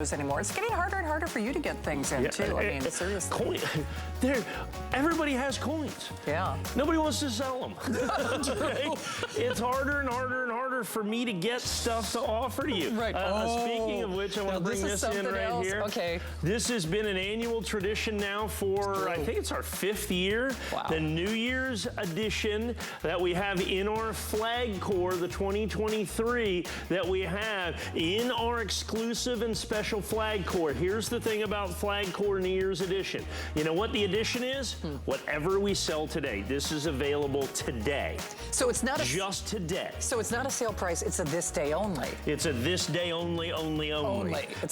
anymore. It's getting harder and harder for you to get things in too. I mean, seriously. Everybody has coins. Yeah. Nobody wants to sell them. Okay? It's harder and harder and harder for me to get stuff to offer to you. Right. Speaking of which, I want to bring this in right here. Okay. This has been an annual tradition now for, I think it's our 5th year. Wow. The New Year's edition that we have in our flag core, the 2023, that we have in our exclusive and special flag core. Here's the thing about flag core New Year's edition. You know what the edition is? Whatever we sell today. This is available today. So it's not just today. So it's not a sale price. It's a this day only. It's a this day only. It's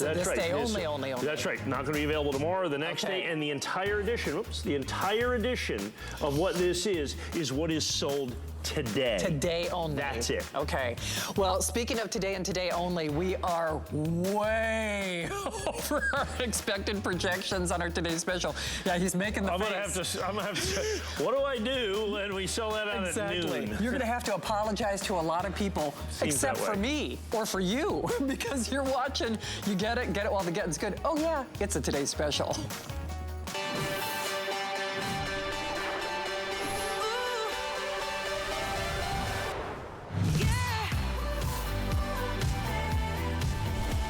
a this day only. That's right. Not going to be available tomorrow or the next day. And the entire edition, the entire edition of what this is what is sold today. Today only. That's it. Okay. Well, speaking of today and today only, we are way over our expected projections on our today's special. Yeah, he's making the face. I'm gonna have to say, what do I do when we sell that out at noon? You're gonna have to apologize to a lot of people, except for me or for you, because you're watching, you get it while the getting's good. Oh yeah, it's a today's special.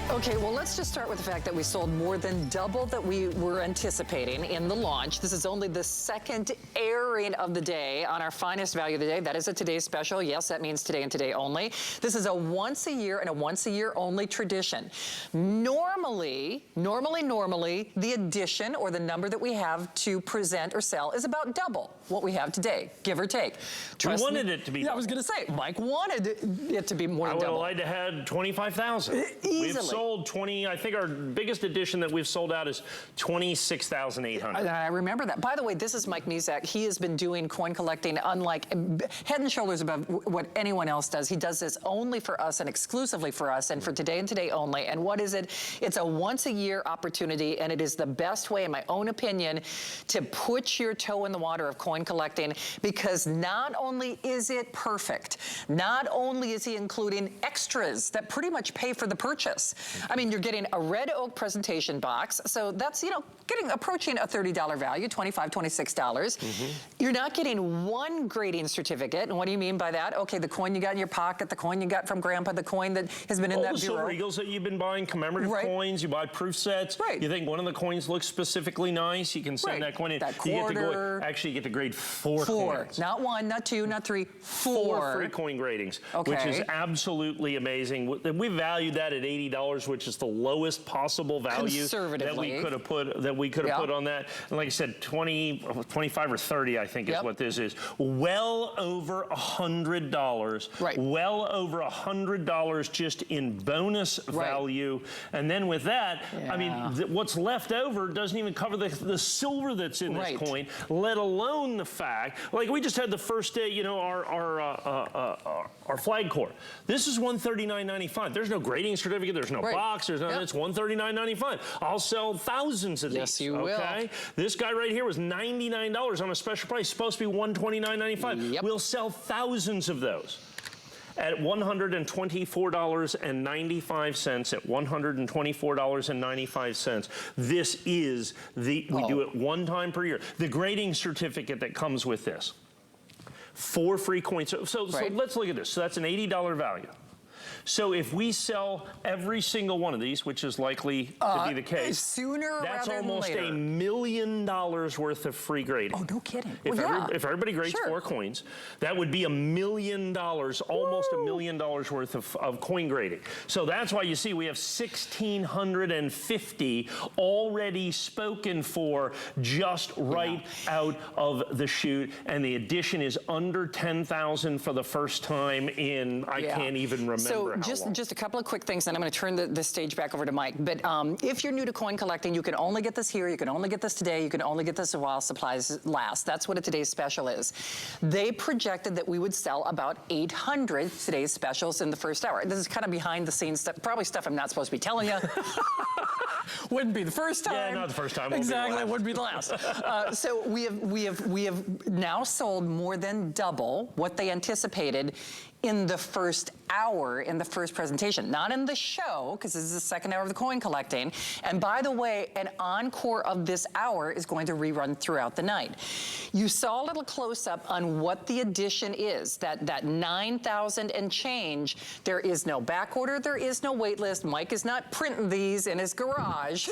Okay, well, let's just start with the fact that we sold more than double that we were anticipating in the launch. This is only the second airing of the day on our finest value of the day. That is a today's special. Yes, that means today and today only. This is a once a year and a once a year only tradition. Normally, the addition or the number that we have to present or sell is about double what we have today, give or take. We wanted it to be double. I was gonna say, Mike wanted it to be more than double. I would have liked to have 25,000. Easily. We've sold 20, I think our biggest edition that we've sold out is 26,800. I remember that. By the way, this is Mike Mizak. He has been doing coin collecting unlike, head and shoulders above what anyone else does. He does this only for us and exclusively for us and for today and today only. And what is it? It's a once a year opportunity, and it is the best way, in my own opinion, to put your toe in the water of coin collecting, because not only is it perfect, not only is he including extras that pretty much pay for the purchase. I mean, you're getting a red oak presentation box, so that's, you know, approaching a $30 value, $25, $26. You're not getting one grading certificate, and what do you mean by that? Okay, the coin you got in your pocket, the coin you got from Grandpa, the coin that has been in that bureau. Silver Eagles that you've been buying, commemorative coins, you buy proof sets. You think one of the coins looks specifically nice, you can send that coin in. That quarter. Actually, you get to grade 4 coins. Not 1, not 2, not 3, 4. 4 free coin gradings, which is absolutely amazing. We valued that at $80, which is the lowest possible value that we could have put on that. And like I said, 25 or 30, I think is what this is. Well over $100. Well over $100 just in bonus value. And then with that, I mean, what's left over doesn't even cover the silver that's in this coin, let alone the fact, like we just had the first day, you know, our flag core. This is $139.95. There's no grading certificate, there's no box, there's nothing. It's $139.95. I'll sell thousands of these. Yes, you will. This guy right here was $99 on a special price, supposed to be $129.95. We'll sell thousands of those at $124.95, at $124.95. This is we do it one time per year. The grading certificate that comes with this. 4 free coins. So let's look at this. So that's an $80 value. So if we sell every single one of these, which is likely to be the case, sooner that's rather almost than later. $1 million worth of free grading. Oh, no kidding. If everybody grades 4 coins, that would be $1 million, almost $1 million worth of coin grading. So that's why you see we have 1,650 already spoken for just out of the chute, and the addition is under 10,000 for the first time in I can't even remember. So just a couple of quick things, and I'm going to turn the stage back over to Mike. But if you're new to coin collecting, you can only get this here, you can only get this today, you can only get this while supplies last. That's what a today's special is. They projected that we would sell about 800 today's specials in the first hour. This is kind of behind the scenes stuff, probably stuff I'm not supposed to be telling you. Wouldn't be the first time. Yeah, not the first time. Exactly, wouldn't be the last. So we have now sold more than double what they anticipated in the first hour, in the first presentation, not in the show, because this is the second hour of the coin collecting. And by the way, an encore of this hour is going to rerun throughout the night. You saw a little close-up on what the addition is, that 9,000 and change. There is no back order, there is no wait list. Mike is not printing these in his garage.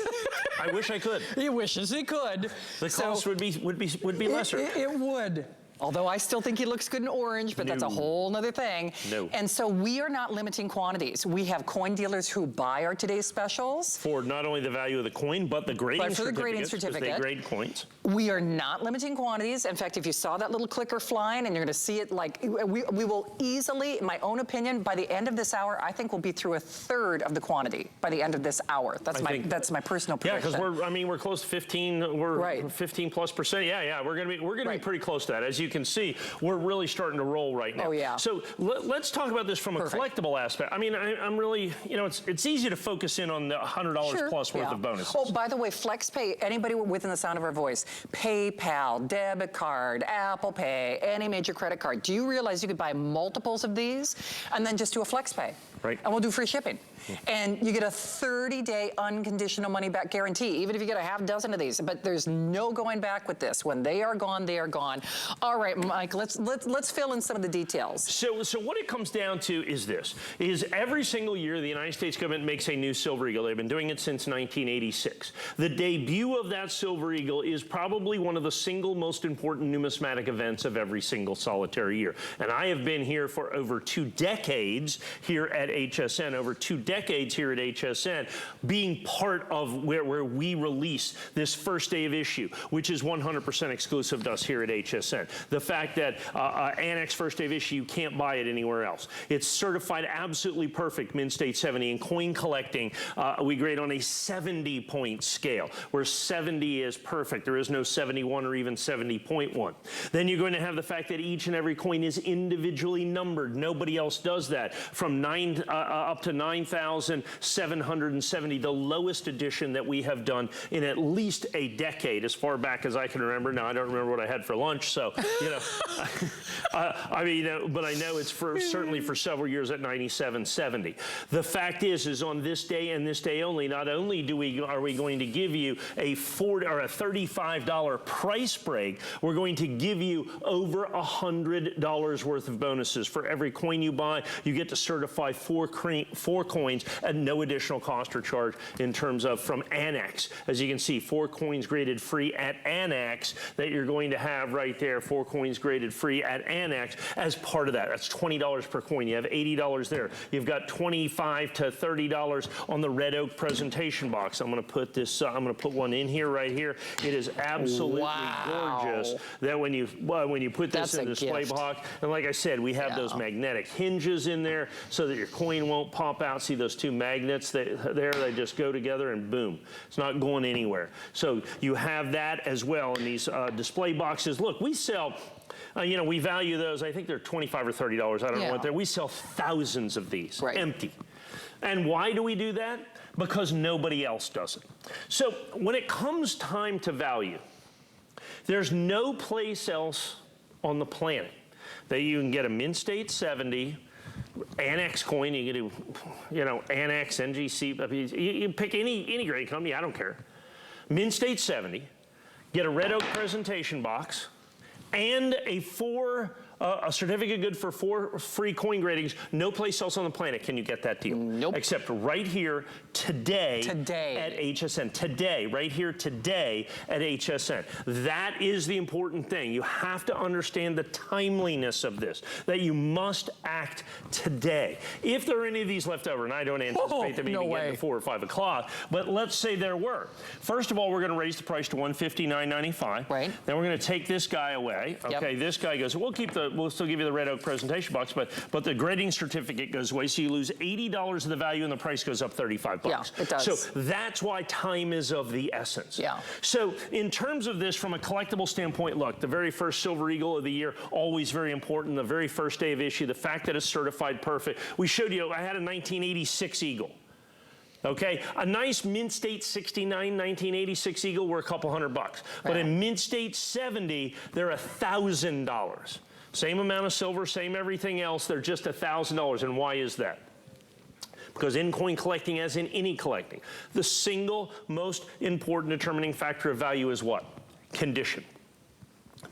I wish I could. He wishes he could. The cost would be lesser. It would. Although I still think he looks good in orange, but that's a whole nother thing. No. And so we are not limiting quantities. We have coin dealers who buy our today's specials. For not only the value of the coin, but the grading certificate. They grade coins. We are not limiting quantities. In fact, if you saw that little clicker flying and you're gonna see it like, we will easily, in my own opinion, by the end of this hour, I think we'll be through a third of the quantity by the end of this hour. That's my personal prediction. Yeah, because we're close to 15, we're 15+%. Yeah, we're gonna be pretty close to that. As you can see, we're really starting to roll right now. Oh, yeah. So let's talk about this from a collectible aspect. I mean, I'm really, you know, it's easy to focus in on the $100 plus worth of bonuses. Oh, by the way, FlexPay, anybody within the sound of our voice, PayPal, debit card, Apple Pay, any major credit card. Do you realize you could buy multiples of these and then just do a FlexPay? Right. And we'll do free shipping. And you get a 30-day unconditional money-back guarantee, even if you get a half dozen of these. But there's no going back with this. When they are gone, they are gone. All right, Mike, let's fill in some of the details. So what it comes down to is this: is every single year the United States government makes a new Silver Eagle. They've been doing it since 1986. The debut of that Silver Eagle is probably one of the single most important numismatic events of every single solitary year. And I have been here for over 2 decades here at HSN, over 2 decades here at HSN, being part of where we release this first day of issue, which is 100% exclusive to us here at HSN. The fact that Annex first day of issue, you can't buy it anywhere else. It's certified absolutely perfect, Min State 70. In coin collecting, we grade on a 70-point scale, where 70 is perfect. There is no 71 or even 70.1. Then you're going to have the fact that each and every coin is individually numbered. Nobody else does that. From up to 9,770, the lowest edition that we have done in at least a decade, as far back as I can remember. Now, I don't remember what I had for lunch, so, you know, I mean, but I know it's certainly for several years at 9,770. The fact is on this day and this day only, not only are we going to give you a $35 price break, we're going to give you over $100 worth of bonuses. For every coin you buy, you get to certify four coins at no additional cost or charge in terms of from Annex. As you can see, 4 coins graded free at Annex that you're going to have right there, 4 coins graded free at Annex as part of that. That's $20 per coin. You have $80 there. You've got $25 to $30 on the red oak presentation box. I'm going to put this, I'm going to put one in here right here. It is absolutely gorgeous that when you put this in the display box, and like I said, we have those magnetic hinges in there so that your coin won't pop out. See those 2 magnets there? They just go together and boom. It's not going anywhere. So you have that as well in these display boxes. Look, we sell, you know, we value those. I think they're $25 or $30. I don't know what they're. We sell thousands of these empty. And why do we do that? Because nobody else does it. So when it comes time to value, there's no place else on the planet that you can get a Min State 70 Annex coin. You can do, you know, Annex, NGC. You pick any grade company. I don't care. Min State 70. Get a red oak presentation box and a certificate good for 4 free coin gradings. No place else on the planet can you get that deal. Nope. Except right here today at HSN. Today, right here today at HSN. That is the important thing. You have to understand the timeliness of this, that you must act today. If there are any of these left over, and I don't anticipate them even getting to 4 or 5 o'clock, but let's say there were. First of all, we're going to raise the price to $159.95. Right. Then we're going to take this guy away. Okay, this guy goes, we'll still give you the red oak presentation box, but the grading certificate goes away, so you lose $80 of the value and the price goes up $35. Yeah, it does. So that's why time is of the essence. Yeah. So in terms of this, from a collectible standpoint, look, the very first Silver Eagle of the year, always very important. The very first day of issue, the fact that it's certified perfect. We showed you, I had a 1986 Eagle. Okay, a nice Min State 69 1986 Eagle were a couple $100. But in Min State 70, they're $1,000. Same amount of silver, same everything else. They're just $1,000. And why is that? Because in coin collecting, as in any collecting, the single most important determining factor of value is what? Condition.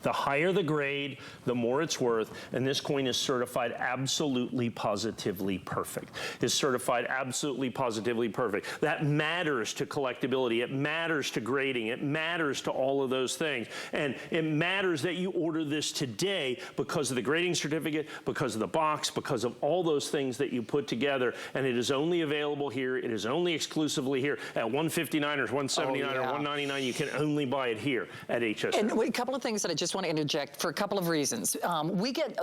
The higher the grade, the more it's worth, and this coin is certified absolutely, positively perfect. It's certified absolutely, positively perfect. That matters to collectability. It matters to grading. It matters to all of those things. And it matters that you order this today because of the grading certificate, because of the box, because of all those things that you put together. And it is only available here. It is only exclusively here at $159 or $179 or $199. You can only buy it here at HSN. And a couple of things that I just want to interject for a couple of reasons. We get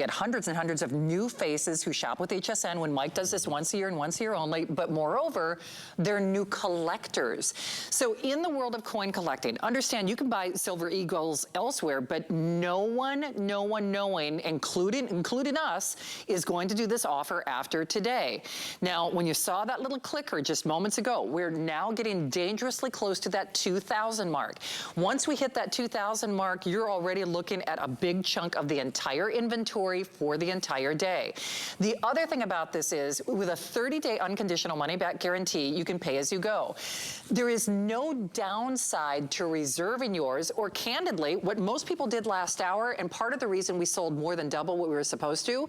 hundreds and hundreds of new faces who shop with HSN when Mike does this once a year and once a year only, but moreover, they're new collectors. So in the world of coin collecting, understand you can buy silver eagles elsewhere, but no one knowing, including us, is going to do this offer after today. Now, when you saw that little clicker just moments ago, we're now getting dangerously close to that 2,000 mark. Once we hit that 2,000 mark, you're already looking at a big chunk of the entire inventory for the entire day. The other thing about this is, with a 30-day unconditional money-back guarantee, you can pay as you go. There is no downside to reserving yours, or candidly, what most people did last hour, and part of the reason we sold more than double what we were supposed to,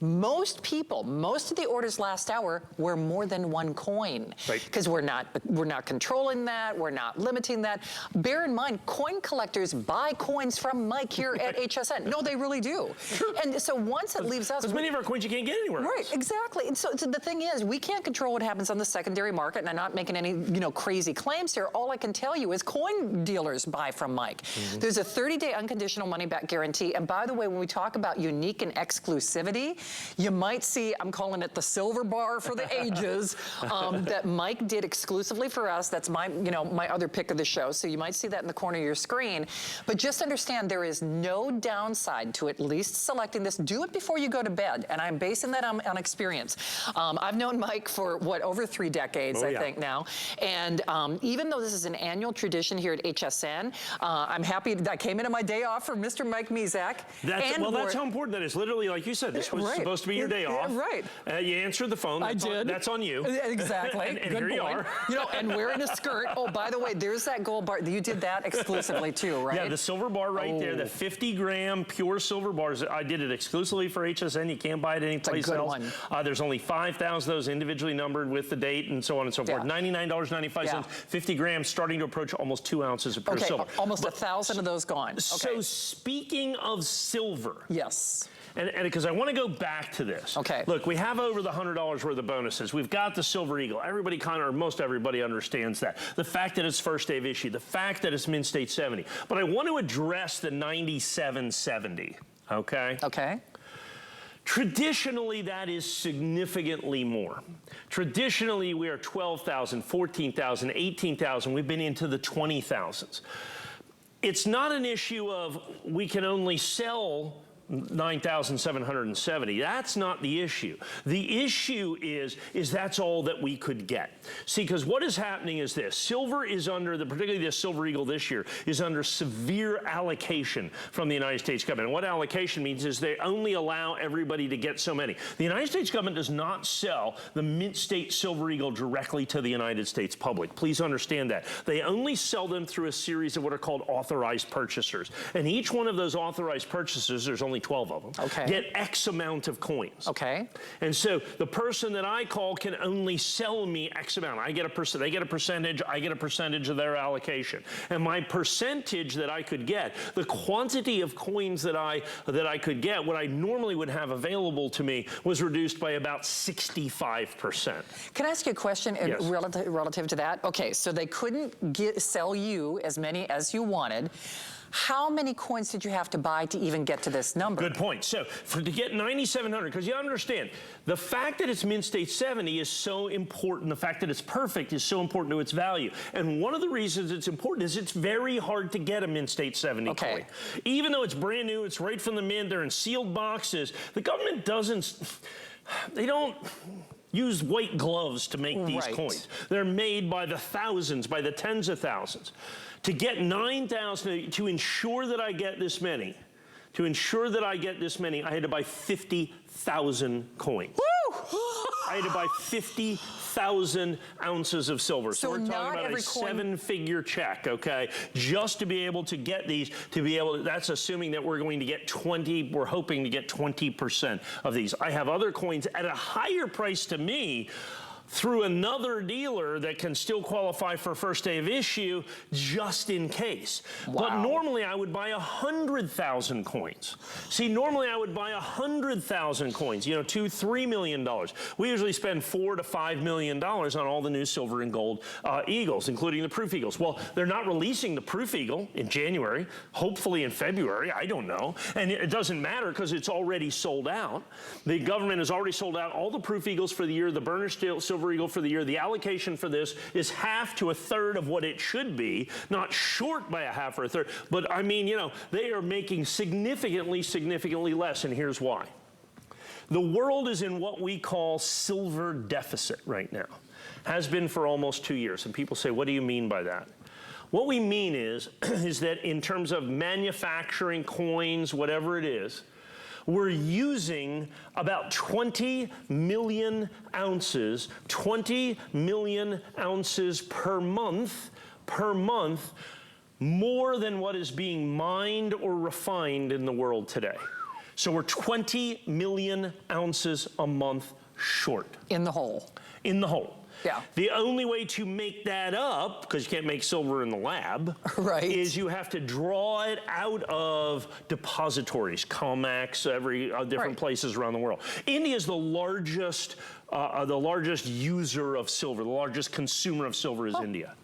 most of the orders last hour were more than one coin. Right. Because we're not controlling that, we're not limiting that. Bear in mind, coin collectors buy coins from Mike here at HSN. No, they really do. And so once it leaves us... Because many of our coins you can't get anywhere else. Right, exactly. And so the thing is, we can't control what happens on the secondary market, and I'm not making any, crazy claims here. All I can tell you is coin dealers buy from Mike. Mm-hmm. There's a 30-day unconditional money-back guarantee. And by the way, when we talk about unique and exclusivity, you might see, I'm calling it the silver bar for the ages, that Mike did exclusively for us. That's my, my other pick of the show. So you might see that in the corner of your screen. But just understand there is no downside to at least selecting this. Do it before you go to bed. And I'm basing that on experience. I've known Mike for, over 3 decades, I think now. And even though this is an annual tradition here at HSN, I'm happy that I came into my day off for Mr. Mike Mizak. That's how important that is. Literally, like you said, this was supposed to be your day off. Right. You answered the phone. I did. That's on you. Exactly. and Good here point. you are. And wearing a skirt. Oh, by the way, there's that gold bar. You did that exclusively too, right? Yeah, the silver bar right there, the 50-gram pure silver bars. I did it exclusively for HSN. You can't buy it anyplace else. There's only 5,000 of those individually numbered with the date and so on and so forth. $99.95, 50 grams, starting to approach almost 2 ounces of pure silver. Almost 1,000 of those gone. So speaking of silver. Yes. And because I want to go back to this. Okay. Look, we have over the $100 worth of bonuses. We've got the Silver Eagle. Everybody most everybody understands that. The fact that it's first day of issue, the fact that it's Mint State 70. But I want to address the 9770, okay? Okay. Traditionally, that is significantly more. Traditionally, we are 12,000, 14,000, 18,000. We've been into the 20,000s. It's not an issue of we can only sell 9,770. That's not the issue. The issue is that's all that we could get. See, because what is happening is this. Silver is under, particularly the Silver Eagle this year, is under severe allocation from the United States government. And what allocation means is they only allow everybody to get so many. The United States government does not sell the Mint State Silver Eagle directly to the United States public. Please understand that. They only sell them through a series of what are called authorized purchasers. And each one of those authorized purchasers, there's only 12 of them, get X amount of coins. Okay. And so the person that I call can only sell me X amount. I get a they get a percentage, I get a percentage of their allocation. And my percentage that I could get, the quantity of coins that I could get, what I normally would have available to me, was reduced by about 65%. Can I ask you a question Yes. relative to that? Okay, so they couldn't sell you as many as you wanted. How many coins did you have to buy to even get to this number? Good point. So to get 9,700, because you understand, the fact that it's Mint State 70 is so important. The fact that it's perfect is so important to its value. And one of the reasons it's important is it's very hard to get a Mint State 70 coin. Even though it's brand new, it's right from the mint, they're in sealed boxes, the government they don't use white gloves to make these coins. They're made by the thousands, by the tens of thousands. To get 9,000, to ensure that I get this many, to ensure that I get this many, I had to buy 50,000 coins. Woo! I had to buy 50,000 ounces of silver. So we're talking about a seven-figure check, okay? Just to be able to get these, to be able to, that's assuming that we're going to get 20, we're hoping to get 20% of these. I have other coins at a higher price to me, through another dealer that can still qualify for first day of issue just in case. Wow. But normally I would buy 100,000 coins. See, normally I would buy 100,000 coins, you know, $2–3 million. We usually spend $4 to $5 million on all the new silver and gold eagles, including the proof eagles. Well, they're not releasing the proof eagle in January, hopefully in February, I don't know. And it doesn't matter because it's already sold out. The government has already sold out all the proof eagles for the year, the burnished silver eagle for the year. The allocation for this is half to a third of what it should be, not short by a half or a third, but I mean, you know, they are making significantly less, and here's why. The world is in what we call silver deficit right now. Has been for almost 2 years, and people say, what do you mean by that? What we mean is that in terms of manufacturing coins, whatever it is, we're using about 20 million ounces per month, more than what is being mined or refined in the world today. So we're 20 million ounces a month short. In the hole. In the hole. Yeah. The only way to make that up, because you can't make silver in the lab, right, is you have to draw it out of depositories, COMEX, every different places around the world. India is the largest user of silver, the largest consumer of silver is India.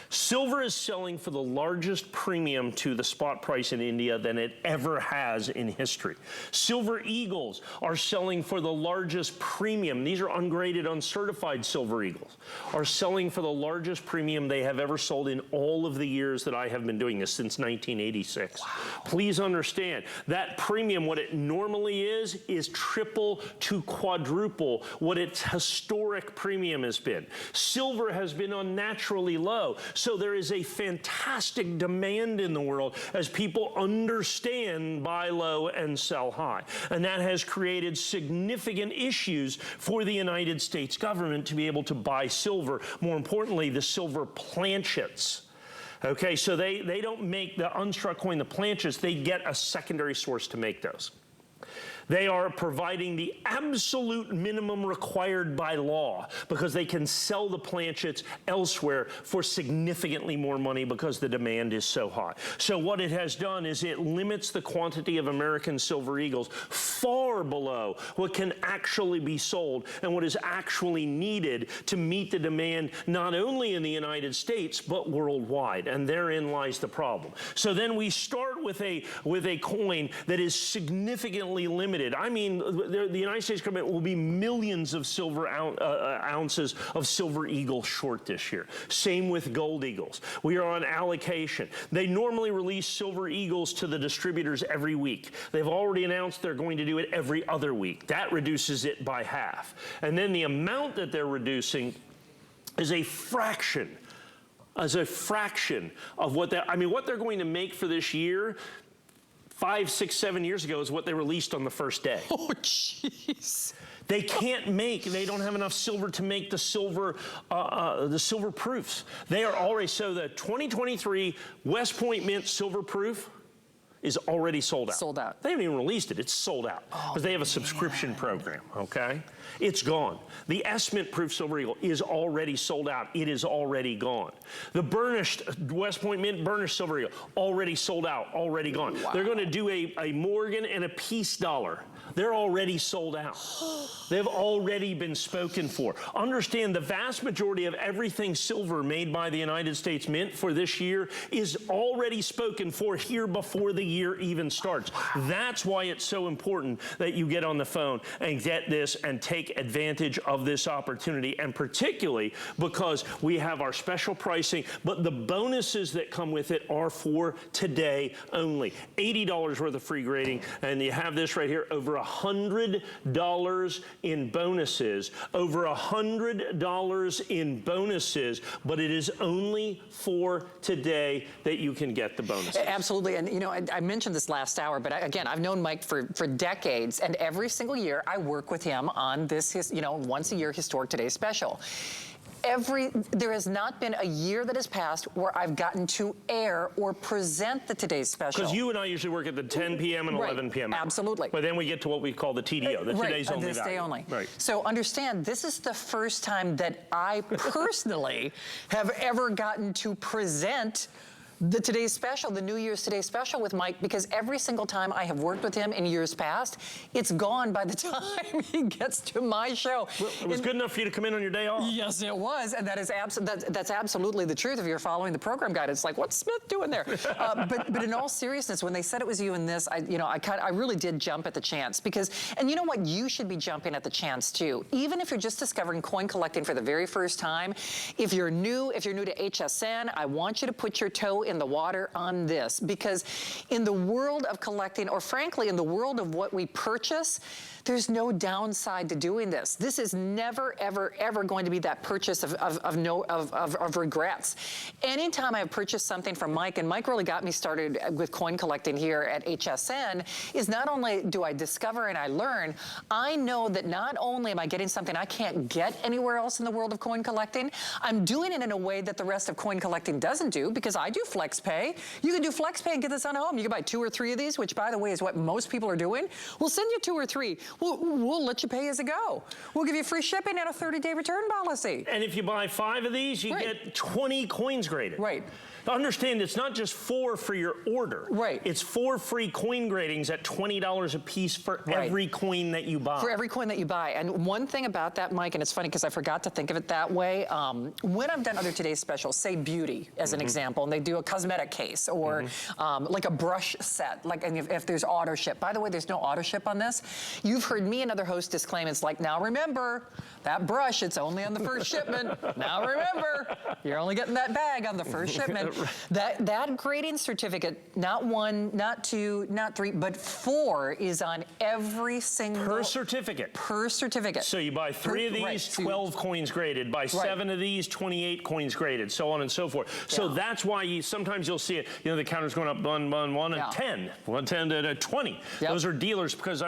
Silver is selling for the largest premium to the spot price in India than it ever has in history. Silver eagles are selling for the largest premium. These are ungraded, uncertified silver eagles, are selling for the largest premium they have ever sold in all of the years that I have been doing this, since 1986. Wow. Please understand, that premium, what it normally is triple to quadruple what its historic premium has been. Silver has been unnaturally low. So there is a fantastic demand in the world as people understand buy low and sell high. And that has created significant issues for the United States government to be able to buy silver. More importantly, the silver planchets. Okay, so they don't make the unstruck coin, the planchets, they get a secondary source to make those. They are providing the absolute minimum required by law because they can sell the planchets elsewhere for significantly more money because the demand is so high. So what it has done is it limits the quantity of American silver eagles far below what can actually be sold and what is actually needed to meet the demand not only in the United States but worldwide, and therein lies the problem. So then we start with a coin that is significantly limited. I mean, the United States government will be millions of silver ounces of silver eagle short this year. Same with gold eagles. We are on allocation. They normally release silver eagles to the distributors every week. They've already announced they're going to do it every other week. That reduces it by half. And then the amount that they're reducing is a fraction of what what they're going to make for this year 5, 6, 7 years ago is what they released on the first day. Oh, jeez. They don't have enough silver to make the silver proofs. They are already, so the 2023 West Point Mint silver proof is already sold out. Sold out. They haven't even released it. It's sold out because they have a subscription program, okay? It's gone. The S-Mint proof silver eagle is already sold out. It is already gone. The burnished West Point Mint burnished silver eagle, already sold out, already gone. Wow. They're going to do a Morgan and a Peace dollar. They're already sold out. They've already been spoken for. Understand, the vast majority of everything silver made by the United States Mint for this year is already spoken for here before the year even starts. That's why it's so important that you get on the phone and get this and take advantage of this opportunity, and particularly because we have our special pricing, but the bonuses that come with it are for today only. $80 worth of free grading, and you have this right here, over $100 in bonuses, over $100 in bonuses, but it is only for today that you can get the bonuses. Absolutely, and you know, I mentioned this last hour, but again, I've known Mike for decades, and every single year I work with him on this, once a year Historic Today special. There has not been a year that has passed where I've gotten to air or present the Today's Special. Because you and I usually work at the 10 p.m. and 11 p.m. Absolutely. But then we get to what we call the TDO, the Today's Only This Day Only. Right. So understand, this is the first time that I personally have ever gotten to present the Today's Special, the New Year's Today Special with Mike, because every single time I have worked with him in years past, it's gone by the time he gets to my show. Well, it was good enough for you to come in on your day off. Yes, it was, and that's absolutely the truth. If you're following the program guide, it's like, what's Smith doing there? But in all seriousness, when they said it was you and this, I really did jump at the chance, because, and you know what, you should be jumping at the chance too. Even if you're just discovering coin collecting for the very first time, if you're new to HSN, I want you to put your toe in the water on this, because in the world of collecting, or frankly in the world of what we purchase, there's no downside to doing this. This is never, ever, ever going to be that purchase of regrets. Anytime I have purchased something from Mike, and Mike really got me started with coin collecting here at HSN, is not only do I discover and I learn, I know that not only am I getting something I can't get anywhere else in the world of coin collecting, I'm doing it in a way that the rest of coin collecting doesn't do, because I do flex pay. You can do flex pay and get this on home. You can buy 2 or 3 of these, which by the way is what most people are doing. We'll send you 2 or 3. We'll let you pay as you go. We'll give you free shipping and a 30-day return policy. And if you buy 5 of these, you get 20 coins graded. Right. Understand, it's not just 4 for your order. Right. It's 4 free coin gradings at $20 a piece for every coin that you buy. For every coin that you buy. And one thing about that, Mike, and it's funny because I forgot to think of it that way, when I've done other Today's Specials, say beauty as an example, and they do a cosmetic case or like a brush set, like, and if there's auto ship. By the way, there's no auto ship on this. You've heard me and other hosts disclaim, it's like, now remember, that brush, it's only on the first shipment. Now remember, you're only getting that bag on the first shipment. That grading certificate, not 1, not 2, not 3, but 4 is on every single... Per certificate. Per certificate. So you buy 3 of these, 12 coins graded. Buy 7 of these, 28 coins graded, so on and so forth. So that's why sometimes you'll see it, the counter's going up 1, and 10, 10 to 20. Those are dealers, because,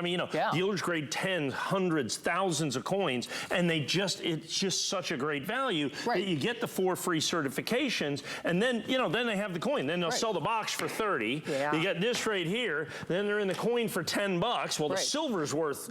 dealers grade 10s, hundreds, thousands of coins, and it's just such a great value that you get the 4 free certifications, and then, then they have the coin. Then they'll sell the box for 30. You get this right here. Then they're in the coin for $10. Well, the silver's worth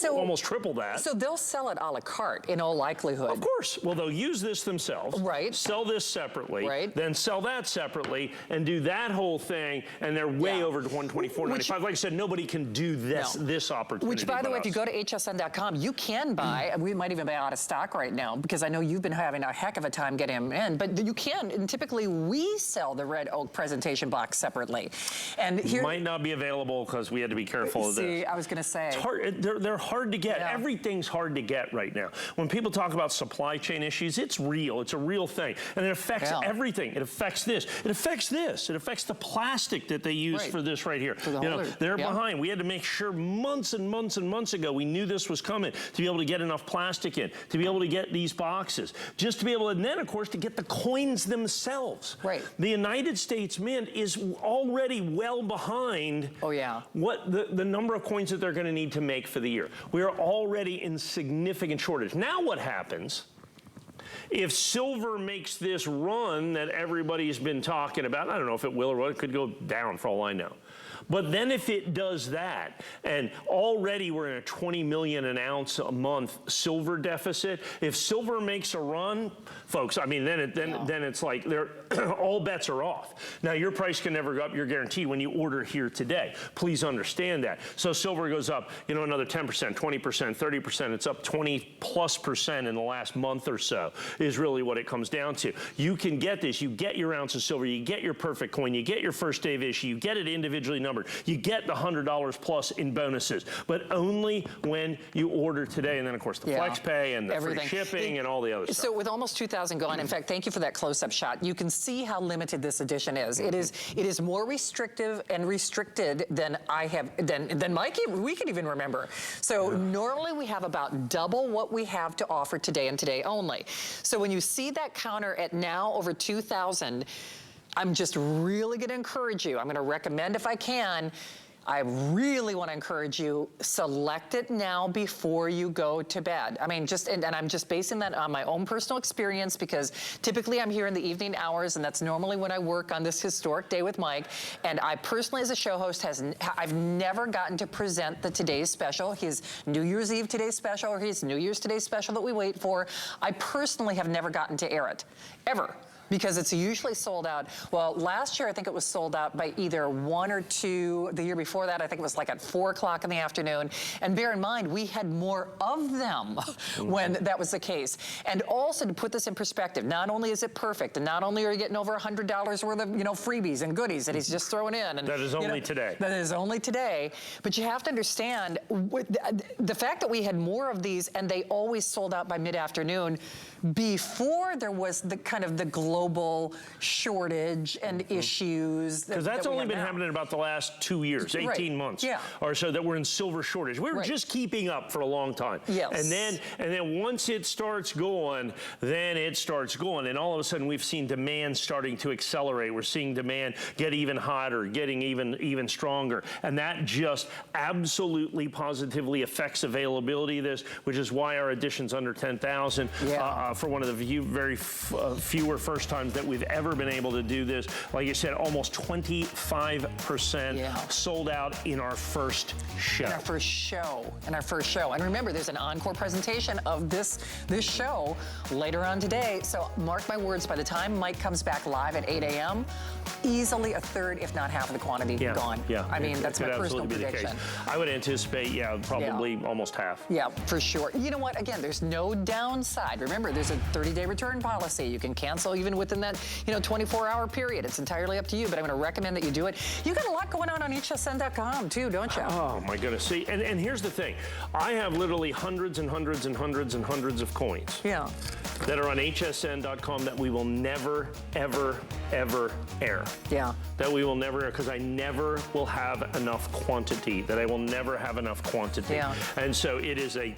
almost triple that. So they'll sell it a la carte in all likelihood. Of course. Well, they'll use this themselves. Sell this separately. Then sell that separately and do that whole thing. And they're way over to $124.95. Like I said, nobody can do this opportunity. Which, by the way, if you go to hsn.com, you can buy, and we might even be out of stock right now because I know you've been having a heck of a time getting them in, but you can, and typically we sell the red oak presentation box separately. And here might not be available because we had to be careful of this. See, I was going to say. It's hard, they're hard to get. Everything's hard to get right now. When people talk about supply chain issues, it's real. It's a real thing. And it affects everything. It affects this. It affects this. It affects the plastic that they use for this right here. They're behind. We had to make sure months and months and months ago we knew this was coming to be able to get enough plastic in, to be able to get these boxes, just to be able to, and then of course to get the coins themselves. The United States Mint is already well behind what the number of coins that they're going to need to make for the year. We are already in significant shortage. Now what happens if silver makes this run that everybody's been talking about? I don't know if it will or what. It could go down for all I know. But then if it does that, and already we're in a 20 million an ounce a month silver deficit, if silver makes a run, folks, I mean, then it's like all bets are off. Now, your price can never go up. You're guaranteed when you order here today. Please understand that. So silver goes up, another 10%, 20%, 30%. It's up 20+% in the last month or so is really what it comes down to. You can get this. You get your ounce of silver. You get your perfect coin. You get your first day of issue. You get it individually numbered. numbered. You get the $100 plus in bonuses, but only when you order today. And then, of course, the flex pay and the free shipping and all the other stuff. So with almost 2,000 gone, in fact, thank you for that close-up shot. You can see how limited this edition is. It is more restrictive and restricted than we can even remember. So normally we have about double what we have to offer today and today only. So when you see that counter at now over 2,000, I'm just really going to encourage you. I'm going to recommend, if I can, I really want to encourage you, select it now before you go to bed. I mean, and I'm just basing that on my own personal experience, because typically I'm here in the evening hours, and that's normally when I work on this historic day with Mike. And I personally, as a show host, I've never gotten to present the Today's Special, his New Year's Eve Today's Special, or his New Year's Today's Special that we wait for. I personally have never gotten to air it, ever, because it's usually sold out. Well, last year I think it was sold out by either 1 or 2. The year before that I think it was like at 4 o'clock in the afternoon. And bear in mind, we had more of them when that was the case. And also, to put this in perspective, not only is it perfect, and not only are you getting over $100 worth of freebies and goodies that he's just throwing in. And, that is only today. That is only today. But you have to understand, the fact that we had more of these and they always sold out by mid-afternoon, before there was the kind of the global shortage and issues. Because that's only been happening about the last 2 years, 18 months or so, that we're in silver shortage. We were just keeping up for a long time. Yes. And then once it starts going, then it starts going. And all of a sudden we've seen demand starting to accelerate. We're seeing demand get even hotter, getting even stronger. And that just absolutely positively affects availability of this, which is why our edition's under 10,000. For one of the very fewer first times that we've ever been able to do this. Like you said, almost 25% sold out in our first show. In our first show. And remember, there's an encore presentation of this show later on today. So mark my words, by the time Mike comes back live at 8 a.m., easily a third, if not half of the quantity gone. I mean, that's my personal prediction. I would anticipate, probably almost half. Yeah, for sure. You know what? Again, there's no downside. Remember, there's a 30-day return policy. You can cancel even within that, 24-hour period. It's entirely up to you, but I'm going to recommend that you do it. You got a lot going on HSN.com too, don't you? Oh my goodness. See, and here's the thing. I have literally hundreds and hundreds and hundreds and hundreds of coins. That are on HSN.com that we will never, ever, ever air. That we will never air, because I never will have enough quantity. That I will never have enough quantity. And so it is a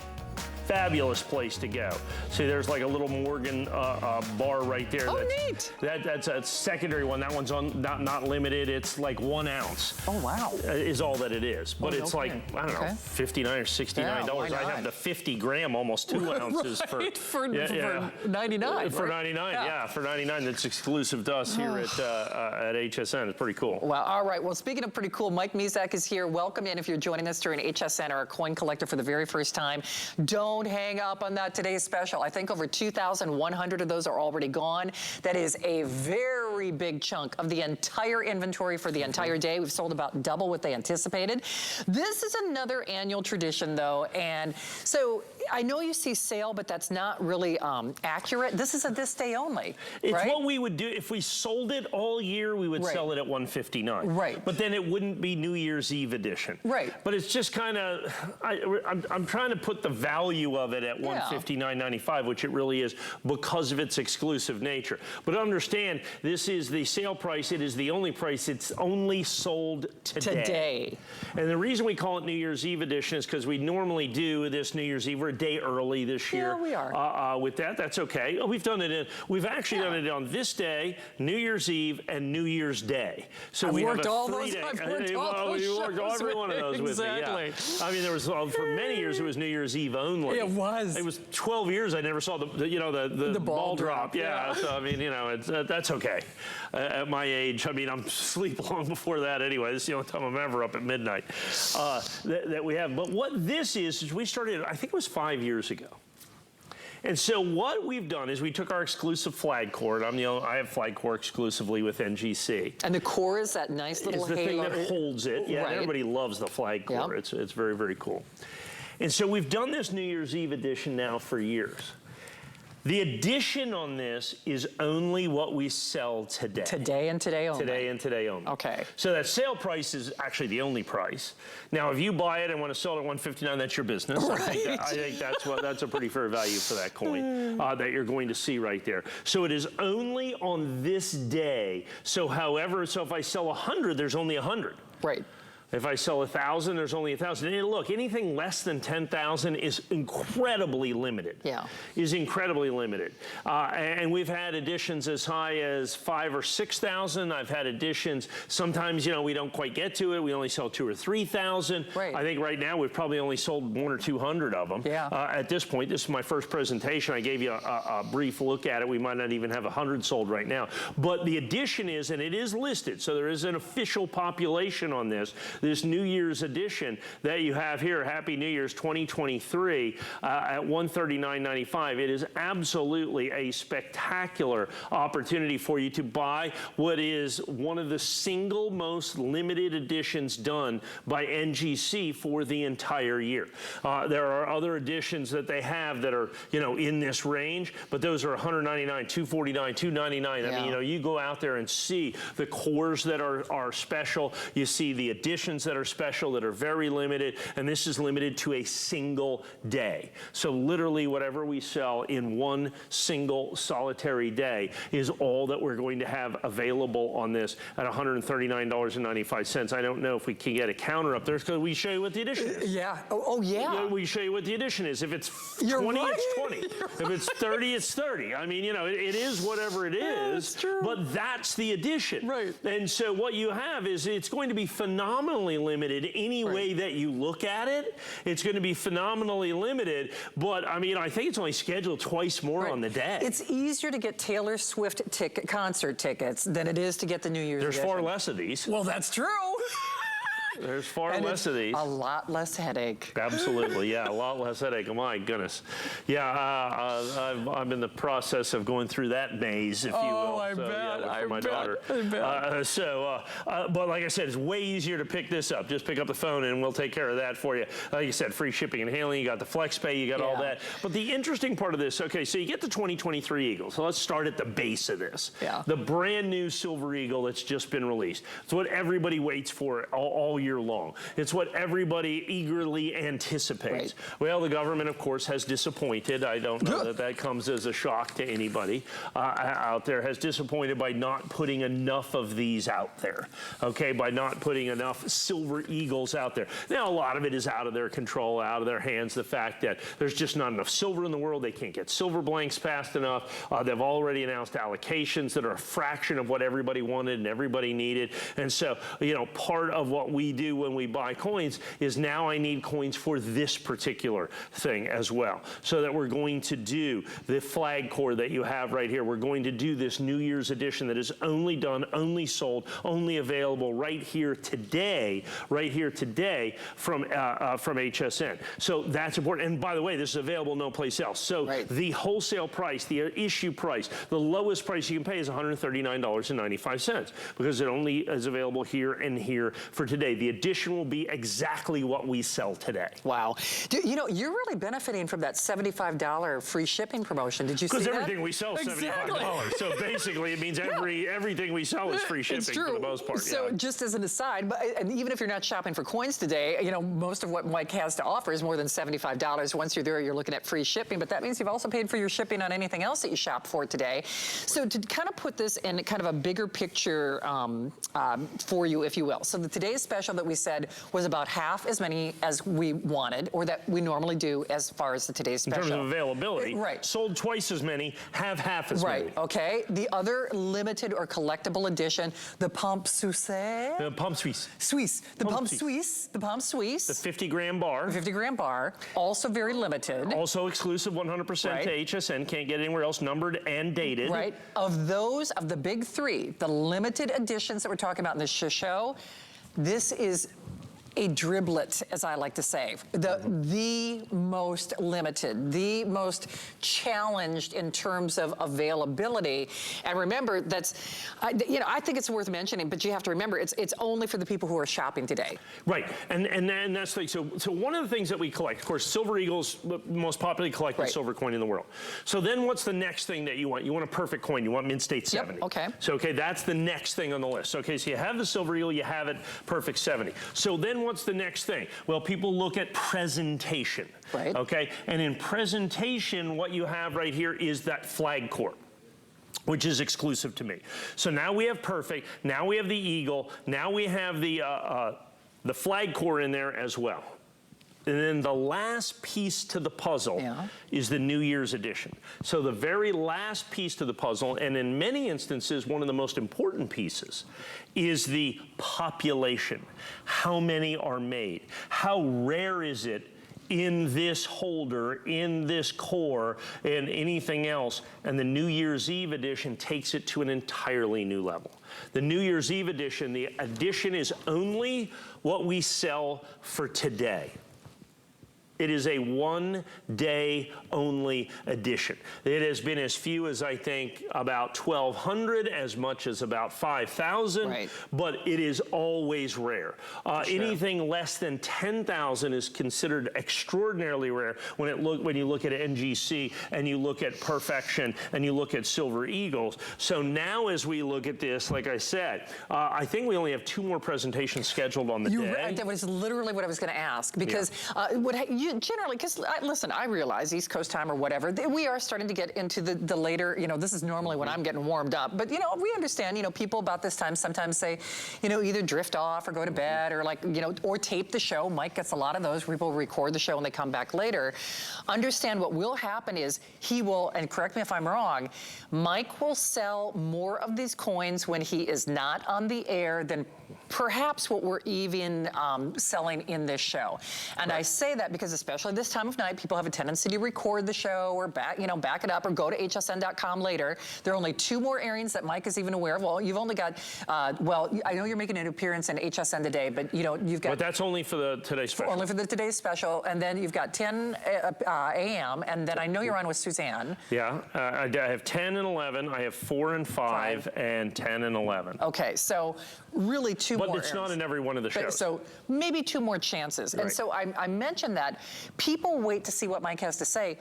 fabulous place to go. See, there's like a little Morgan bar right there. Oh, neat. That's a secondary one. That one's on not limited. It's like 1 ounce. Oh, wow. Is all that it is. But it's like, I don't know, $59 or $69. I have the 50 gram, almost 2 ounces for 99. For 99, for 99. That's exclusive to us here at HSN. It's pretty cool. Wow. All right. Well, speaking of pretty cool, Mike Mizak is here. Welcome in if you're joining us during HSN or a coin collector for the very first time. Don't hang up on that Today's Special. I think over 2,100 of those are already gone. That is a very big chunk of the entire inventory for the entire day. We've sold about double what they anticipated. This is another annual tradition, though, and so I know you see sale, but that's not really accurate. This is a this day only. It's what we would do if we sold it all year. We would sell it at $159. But then it wouldn't be New Year's Eve edition. But it's just kind of I'm trying to put the value of it at $159.95, which it really is, because of its exclusive nature. But understand, this is the sale price. It is the only price. It's only sold today. And the reason we call it New Year's Eve edition is because we normally do this New Year's Eve. We're a day early this year. We are. With that, that's okay. We've done it. We've actually done it on this day, New Year's Eve, and New Year's Day. So we have a 3-day. You worked every one of those with me. I mean, there was for many years it was New Year's Eve only. It was. It was 12 years I never saw the ball drop. So I mean, that's okay. At my age, I mean, I'm asleep long before that anyway. This is the only time I'm ever up at midnight that we have. But what this is we started, I think it was 5 years ago. And so what we've done is we took our exclusive flag core, and I have flag core exclusively with NGC. And the core is that nice little halo. It's the thing that holds it. Right. Everybody loves the flag core. It's very, very cool. And so we've done this New Year's Eve edition now for years. The edition on this is only what we sell today. Today and today only. Today and today only. Okay. So that sale price is actually the only price. Now, if you buy it and want to sell it at $159, that's your business. Right. I think that's a pretty fair value for that coin that you're going to see right there. So it is only on this day. So if I sell 100, there's only 100. Right. If I sell 1,000, there's only 1,000. And look, anything less than 10,000 is incredibly limited. Yeah. Is incredibly limited. And we've had editions as high as 5,000 or 6,000. I've had editions, sometimes, we don't quite get to it. We only sell 2,000 or 3,000. Right. I think right now we've probably only sold 100 or 200 of them. Yeah. At this point, this is my first presentation. I gave you a brief look at it. We might not even have 100 sold right now. But the edition is, and it is listed, so there is an official population on this New Year's edition that you have here, Happy New Year's 2023, at $139.95. It is absolutely a spectacular opportunity for you to buy what is one of the single most limited editions done by NGC for the entire year. There are other editions that they have that are, in this range, but those are $199, $249, $299. Yeah. I mean, you go out there and see the cores that are special. You see the editions that are special, that are very limited, and this is limited to a single day. So literally whatever we sell in one single solitary day is all that we're going to have available on this at $139.95. I don't know if we can get a counter up there, because we show you what the edition is. Yeah. Oh, yeah. We show you what the edition is. If it's You're 20, right. it's 20. If it's 30, it's 30. I mean, it is whatever it is. Yeah, that's true. But that's the edition. Right. And so what you have is it's going to be phenomenally limited any way that you look at it. It's going to be phenomenally limited, but I mean, I think it's only scheduled twice more on the day. It's easier to get Taylor Swift concert tickets than it is to get the New Year's There's edition. far less of these. Well, that's true. There's far less of these. A lot less headache. Absolutely, yeah, a lot less headache. My goodness. Yeah, I'm in the process of going through that maze, if you will. I bet. Yeah, for my daughter. I bet. But like I said, it's way easier to pick this up. Just pick up the phone and we'll take care of that for you. Like you said, free shipping and handling. You got the flex pay. You got all that. But the interesting part of this, okay, so you get the 2023 Eagle. So let's start at the base of this. Yeah. The brand new Silver Eagle that's just been released. It's what everybody waits for all year long. It's what everybody eagerly anticipates. Right. Well, the government, of course, has disappointed. I don't know that comes as a shock to anybody out there. Has disappointed by not putting enough of these out there. Okay, by not putting enough Silver Eagles out there. Now, a lot of it is out of their control, out of their hands. The fact that there's just not enough silver in the world. They can't get silver blanks fast enough. They've already announced allocations that are a fraction of what everybody wanted and everybody needed. And so, part of what we do when we buy coins is now I need coins for this particular thing as well. So that we're going to do the flag core that you have right here. We're going to do this New Year's edition that is only done, only sold, only available right here today from HSN. So that's important. And by the way, this is available no place else. So the wholesale price, the issue price, the lowest price you can pay is $139.95 because it only is available here and here for today. The edition will be exactly what we sell today. Wow. You're really benefiting from that $75 free shipping promotion. Did you see that? Because everything we sell is $75. So basically it means everything we sell is free shipping for the most part. So just as an aside, and even if you're not shopping for coins today, most of what Mike has to offer is more than $75. Once you're there, you're looking at free shipping, but that means you've also paid for your shipping on anything else that you shop for today. So to kind of put this in kind of a bigger picture for you, if you will. So today's special that we said was about half as many as we wanted, or that we normally do as far as the today's special. In terms of availability. Right. Sold twice as many, have half as many. Right, okay. The other limited or collectible edition, the Pompe Suisse. The Pompe Suisse. The Pompe Suisse. The 50-gram bar. 50-gram bar, also very limited. Also exclusive 100% to HSN, can't get anywhere else, numbered and dated. Right. Of the big three, the limited editions that we're talking about in this show, this is a driblet, as I like to say, the most limited, the most challenged in terms of availability. And remember, that's, you know, I think it's worth mentioning, but you have to remember, it's only for the people who are shopping today. Right, and that's the thing. So one of the things that we collect, of course, silver eagle's the most popularly collected silver coin in the world. So then what's the next thing that you want? You want a perfect coin. You want mint state 70. Yep, okay. So, okay, that's the next thing on the list. Okay, so you have the silver eagle, you have it perfect 70. So then what's the next thing? Well, people look at presentation. Right. Okay, and in presentation, what you have right here is that flag core, which is exclusive to me. So now we have perfect, now we have the eagle, now we have the flag core in there as well. And then the last piece to the puzzle is the New Year's edition. So the very last piece to the puzzle, and in many instances, one of the most important pieces, is the population. How many are made? How rare is it in this holder, in this core, and anything else? And the New Year's Eve edition takes it to an entirely new level. The New Year's Eve edition, the edition is only what we sell for today. It is a one-day only edition. It has been as few as, I think, about 1,200, as much as about 5,000, but it is always rare. Anything less than 10,000 is considered extraordinarily rare when you look at NGC and you look at Perfection and you look at Silver Eagles. So now as we look at this, like I said, I think we only have 2 more presentations scheduled on the day. That was literally what I was going to ask, because generally, because listen, I realize East Coast time or whatever, we are starting to get into the later, you know, this is normally when I'm getting warmed up, but you know, we understand, you know, people about this time sometimes say, you know, either drift off or go to bed or like, you know, or tape the show. Mike gets a lot of those. People record the show and they come back later. Understand what will happen is he will, and correct me if I'm wrong, Mike will sell more of these coins when he is not on the air than perhaps what we're even selling in this show. And I say that because especially this time of night, people have a tendency to record the show or back it up or go to hsn.com later. There are only 2 more airings that Mike is even aware of. Well, you've only got, well, I know you're making an appearance in HSN today, but you know, you've got. But that's only for the today's special. Only for the today's special. And then you've got 10 a.m. And then I know you're on with Suzanne. Yeah, I have 10 and 11. I have 4 and 5 and 10 and 11. Okay, so really 2 more. But it's not in every one of the shows. So maybe 2 more chances. And so I mentioned that people wait to see what Mike has to say.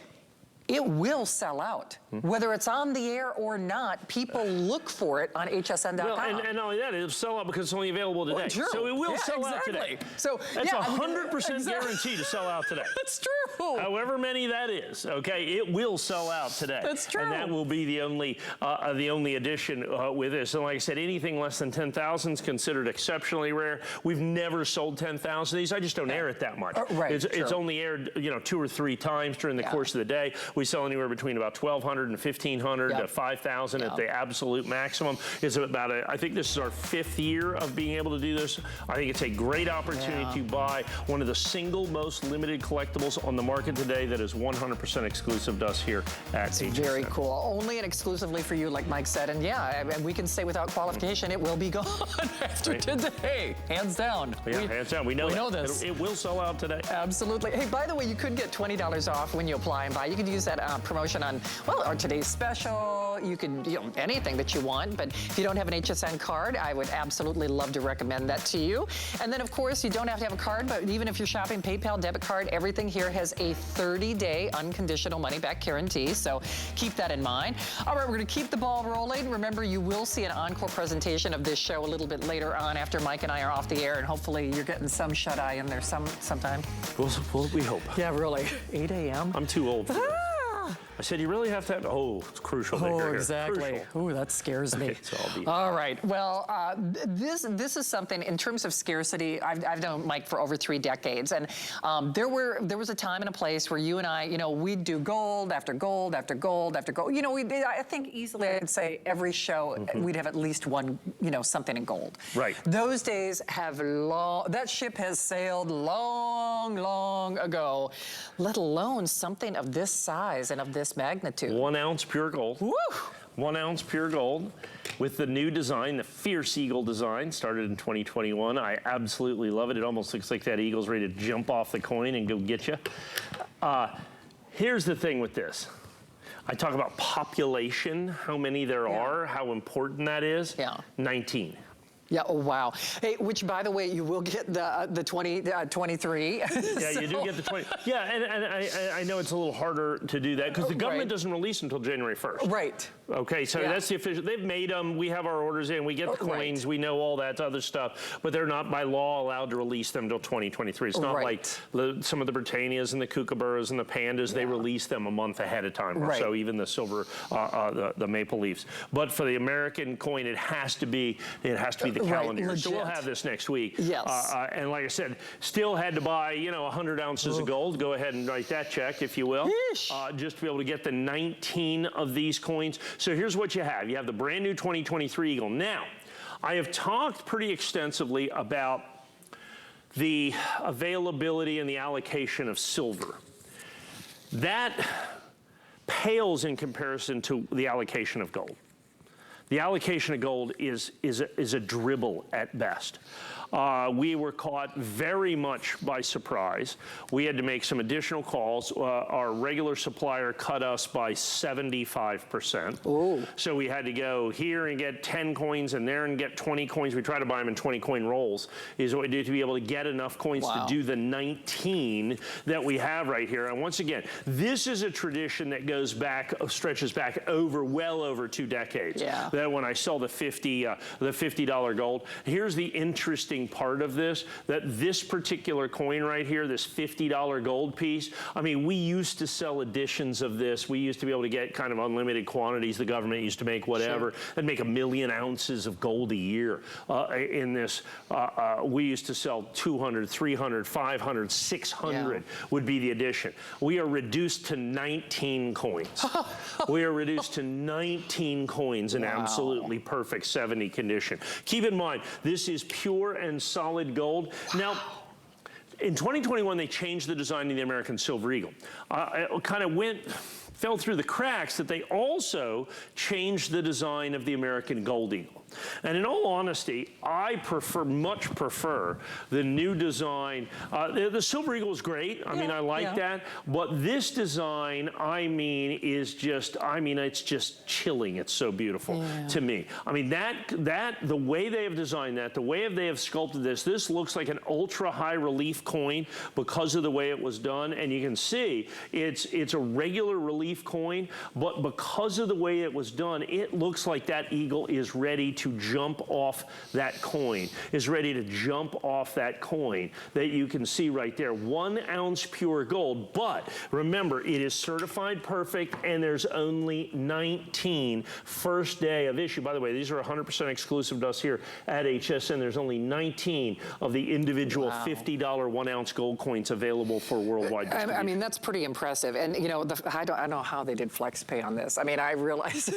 It will sell out. Whether it's on the air or not, people look for it on hsn.com. Well, and not only that, it'll sell out because it's only available today. Well, so it will sell out today. So that's 100% guarantee to sell out today. That's true. However many that is, okay, it will sell out today. That's true. And that will be the only addition with this. And like I said, anything less than 10,000 is considered exceptionally rare. We've never sold 10,000 of these. I just don't air it that much. It's only aired, you know, 2 or 3 times during the course of the day. We sell anywhere between about 1,200 and 1,500 to 5,000 at the absolute maximum. It's about I think this is our 5th year of being able to do this. I think it's a great opportunity to buy one of the single most limited collectibles on the market today that is 100% exclusive to us here at HSN. Very cool. Only and exclusively for you, like Mike said. And yeah, and we can say without qualification, it will be gone after today. Hands down. Yeah, hands down. We know this. It will sell out today. Absolutely. Hey, by the way, you could get $20 off when you apply and buy. You could use that promotion on, well, our today's special. You could, you know, anything that you want. But if you don't have an HSN card, I would absolutely love to recommend that to you. And then, of course, you don't have to have a card, but even if you're shopping PayPal, debit card, everything here has a 30-day unconditional money-back guarantee. So keep that in mind. All right, we're going to keep the ball rolling. Remember, you will see an encore presentation of this show a little bit later on after Mike and I are off the air, and hopefully you're getting some shut-eye in there sometime. We hope. Yeah, really. 8 a.m. I'm too old for this. I said, you really have to have, it's crucial. Oh, exactly. Oh, that scares me. Okay, all right. Well, this is something in terms of scarcity. I've known Mike for over 3 decades, and there was a time and a place where you and I, you know, we'd do gold after gold after gold after gold. You know, I think easily I'd say every show we'd have at least one, you know, something in gold. Right. Those days have that ship has sailed long, long ago, let alone something of this size and of this magnitude. 1 ounce pure gold. Woo! 1 ounce pure gold with the new design, the Fierce Eagle design, started in 2021. I absolutely love it. It almost looks like that eagle's ready to jump off the coin and go get you. Here's the thing with this. I talk about population, how many there are, how important that is. 19. Yeah, oh, wow. Hey, which, by the way, you will get the 23. Yeah, so. You do get the 20. Yeah, and I know it's a little harder to do that because the government doesn't release until January 1st. Right. Okay, so that's the official. They've made them. We have our orders in. We get the coins. We know all that other stuff. But they're not, by law, allowed to release them until 2023. It's not like some of the Britannias and the Kookaburras and the Pandas. They release them a month ahead of time. Or so even the silver, the maple leaves. But for the American coin, it has to be the calendar year. So we'll have this next week. Yes. And like I said, still had to buy 100 ounces of gold. Go ahead and write that check, if you will, just to be able to get the 19 of these coins. So here's what you have. You have the brand new 2023 Eagle. Now, I have talked pretty extensively about the availability and the allocation of silver. That pales in comparison to the allocation of gold. The allocation of gold is a dribble at best. We were caught very much by surprise. We had to make some additional calls. Our regular supplier cut us by 75%. Ooh. So we had to go here and get 10 coins and there and get 20 coins. We try to buy them in 20 coin rolls is what we do to be able to get enough coins to do the 19 that we have right here. And once again, this is a tradition that goes back, stretches back well over 2 decades. Yeah. That when I sell the $50 gold, here's the interesting part of this, that this particular coin right here, this $50 gold piece, I mean, we used to sell editions of this. We used to be able to get kind of unlimited quantities. The government used to make whatever. They'd make 1 million ounces of gold a year in this. We used to sell 200, 300, 500, 600 would be the edition. We are reduced to 19 coins. We are reduced to 19 coins in absolutely perfect 70 condition. Keep in mind, this is pure and solid gold. Now, in 2021, they changed the design of the American Silver Eagle. It kind of fell through the cracks that they also changed the design of the American Gold Eagle. And in all honesty, I much prefer the new design. The Silver Eagle is great. I mean, I like that. But this design, I mean, is just, it's just chilling. It's so beautiful to me. I mean, the way they have designed that, the way they have sculpted this looks like an ultra high relief coin because of the way it was done. And you can see it's a regular relief coin, but because of the way it was done, it looks like that eagle is ready to jump off that coin, that you can see right there. 1 ounce pure gold, but remember, it is certified perfect, and there's only 19 first day of issue. By the way, these are 100% exclusive to us here at HSN. There's only 19 of the individual $50 1 ounce gold coins available for worldwide distribution. I mean, that's pretty impressive. And, I don't know how they did flex pay on this. I mean, I realize,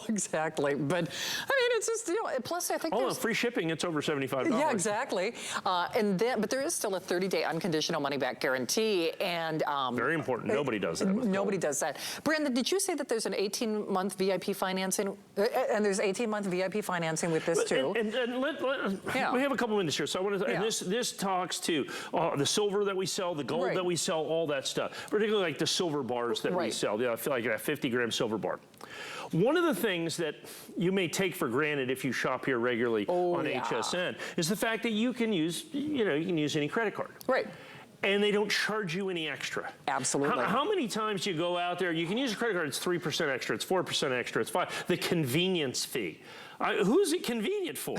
exactly. But, I mean, it's just, plus I think there's free shipping, it's over $75. Yeah, exactly. But there is still a 30-day unconditional money-back guarantee. And very important. Nobody does that. Nobody does that. Brandon, did you say that there's an 18-month VIP financing? And there's 18-month VIP financing with this too? We have a couple minutes here, so I want to. And this talks to the silver that we sell, the gold that we sell, all that stuff. Particularly like the silver bars that we sell. I feel like a 50-gram silver bar. One of the things that you may take for granted if you shop here regularly on HSN is the fact that you can use, any credit card. Right. And they don't charge you any extra. Absolutely. How many times you go out there, you can use a credit card, it's 3% extra, it's 4% extra, it's 5%. The convenience fee. Who's it convenient for?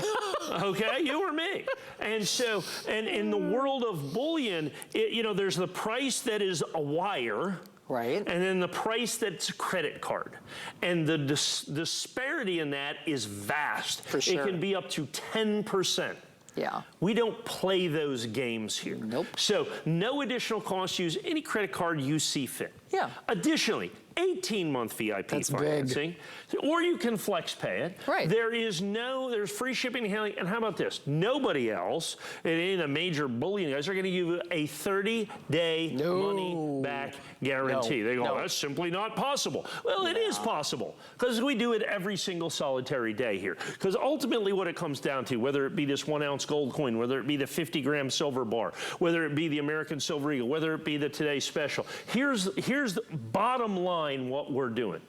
Okay, you or me. And so, and in the world of bullion, there's the price that is a wire. Right. And then the price that's a credit card. And the disparity in that is vast. For sure. It can be up to 10%. Yeah. We don't play those games here. Nope. So no additional cost. Use any credit card you see fit. Yeah. Additionally, 18-month VIP financing. Big. Or you can flex pay it. Right. There's free shipping and handling. And how about this? Nobody else, any of the major bullion guys, are going to give you a 30-day money-back guarantee. They go, that's simply not possible. Well, it is possible, because we do it every single solitary day here. Because ultimately what it comes down to, whether it be this 1-ounce gold coin, whether it be the 50-gram silver bar, whether it be the American Silver Eagle, whether it be the Today Special, here's the bottom line what we're doing.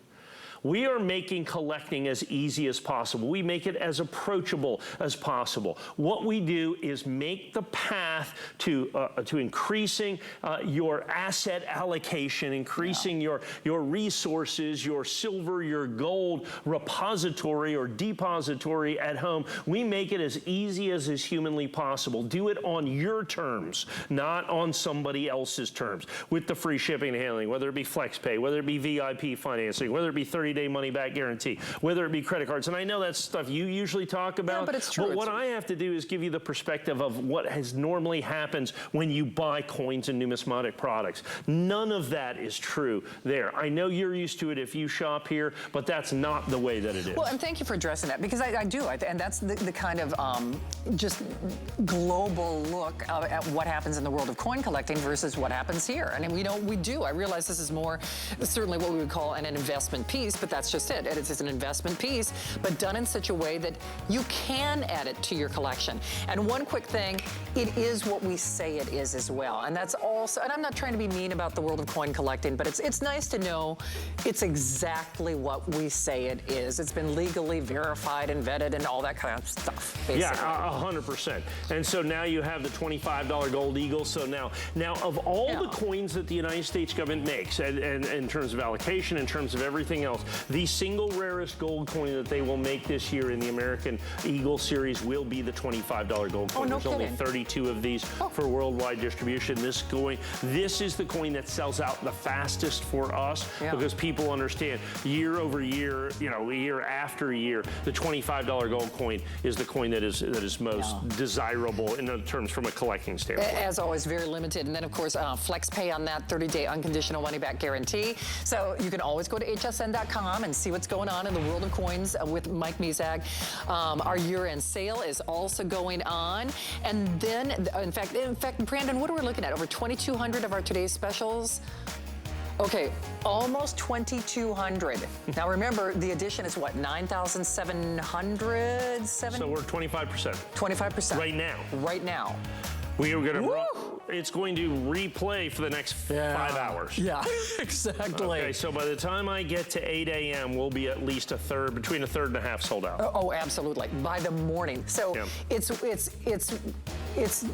We are making collecting as easy as possible. We make it as approachable as possible. What we do is make the path to increasing your asset allocation, increasing your resources, your silver, your gold repository or depository at home. We make it as easy as is humanly possible. Do it on your terms, not on somebody else's terms, with the free shipping and handling, whether it be FlexPay, whether it be VIP financing, whether it be 30-day money-back guarantee, whether it be credit cards. And I know that's stuff you usually talk about. Yeah, but it's true. But what I have to do is give you the perspective of what has normally happens when you buy coins and numismatic products. None of that is true there. I know you're used to it if you shop here, but that's not the way that it is. Well, and thank you for addressing that, because I do, and that's the kind of just global look at what happens in the world of coin collecting versus what happens here. And we do. I realize this is more certainly what we would call an investment piece, but that's just it. It's just an investment piece, but done in such a way that you can add it to your collection. And one quick thing, it is what we say it is as well. And that's also, and I'm not trying to be mean about the world of coin collecting, but it's nice to know it's exactly what we say it is. It's been legally verified and vetted and all that kind of stuff, basically. Yeah, 100%. And so now you have the $25 Gold Eagle. So now of all the coins that the United States government makes, and in terms of allocation, in terms of everything else, the single rarest gold coin that they will make this year in the American Eagle series will be the $25 gold coin. There's only 32 of these for worldwide distribution. This is the coin that sells out the fastest for us, because people understand year over year, year after year, the $25 gold coin is the coin that is most desirable in terms from a collecting standpoint. As always, very limited. And then, of course, flex pay on that 30-day unconditional money-back guarantee. So you can always go to hsn.com and see what's going on in the world of coins with Mike Mizak. Our year-end sale is also going on. And then, in fact, Brandon, what are we looking at? Over 2,200 of our today's specials. Okay, almost 2,200. Now remember, the edition is what, 9,700? So we're 25%. 25%. Right now. Right now. We are going to. It's going to replay for the next 5 hours. Yeah, exactly. Okay, so by the time I get to 8 a.m., we'll be at least between a third and a half sold out. Oh, absolutely. By the morning. So it's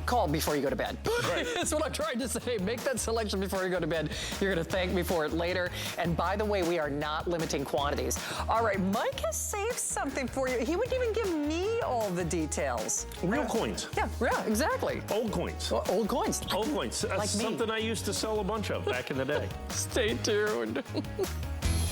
called before you go to bed. Right. That's what I'm trying to say. Make that selection before you go to bed. You're going to thank me for it later. And by the way, we are not limiting quantities. All right, Mike has saved something for you. He wouldn't even give me all the details. Real coins. Yeah, exactly. Old coins. Old coins. Old coins. Like something I used to sell a bunch of back in the day. Stay tuned.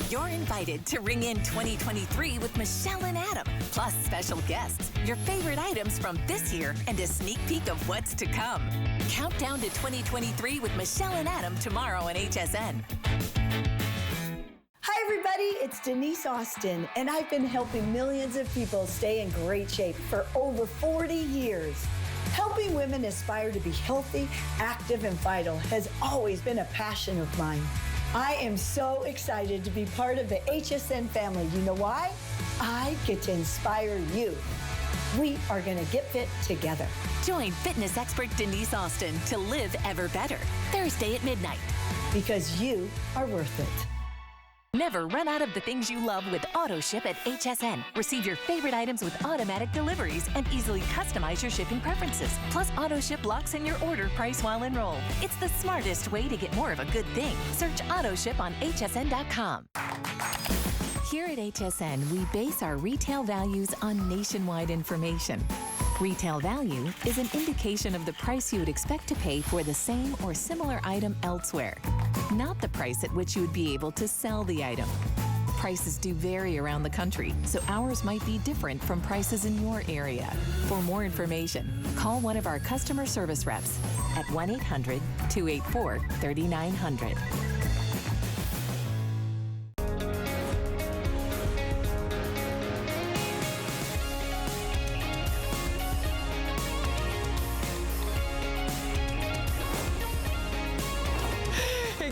You're invited to Ring In 2023 with Michelle and Adam, plus special guests, your favorite items from this year, and a sneak peek of what's to come. Countdown to 2023 with Michelle and Adam tomorrow on HSN. Hi, everybody. It's Denise Austin, and I've been helping millions of people stay in great shape for over 40 years. Helping women aspire to be healthy, active, and vital has always been a passion of mine. I am so excited to be part of the HSN family. You know why? I get to inspire you. We are going to get fit together. Join fitness expert Denise Austin to live ever better, Thursday at midnight. Because you are worth it. Never run out of the things you love with AutoShip at HSN. Receive your favorite items with automatic deliveries and easily customize your shipping preferences. Plus, AutoShip locks in your order price while enrolled. It's the smartest way to get more of a good thing. Search AutoShip on hsn.com. Here at HSN, we base our retail values on nationwide information. Retail value is an indication of the price you would expect to pay for the same or similar item elsewhere, not the price at which you would be able to sell the item. Prices do vary around the country, so ours might be different from prices in your area. For more information, call one of our customer service reps at 1-800-284-3900.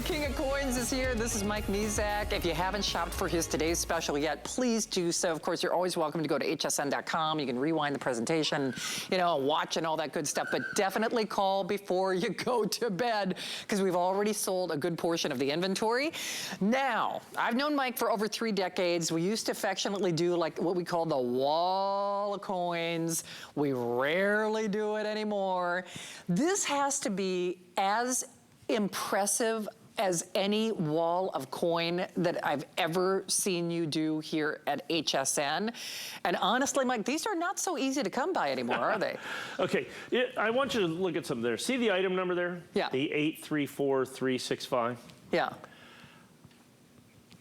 King of Coins is here. This is Mike Mezak. If you haven't shopped for his today's special yet, please do so. Of course, you're always welcome to go to hsn.com. You can rewind the presentation, you know, watch and all that good stuff, but definitely call before you go to bed because we've already sold a good portion of the inventory. Now, I've known Mike for over 3 decades. We used to affectionately do like what we call the wall of coins. We rarely do it anymore. This has to be as impressive as any wall of coin that I've ever seen you do here at HSN. And honestly, Mike, these are not so easy to come by anymore, are they? Okay, I want you to look at something there. See the item number there? Yeah. The 834365? Yeah.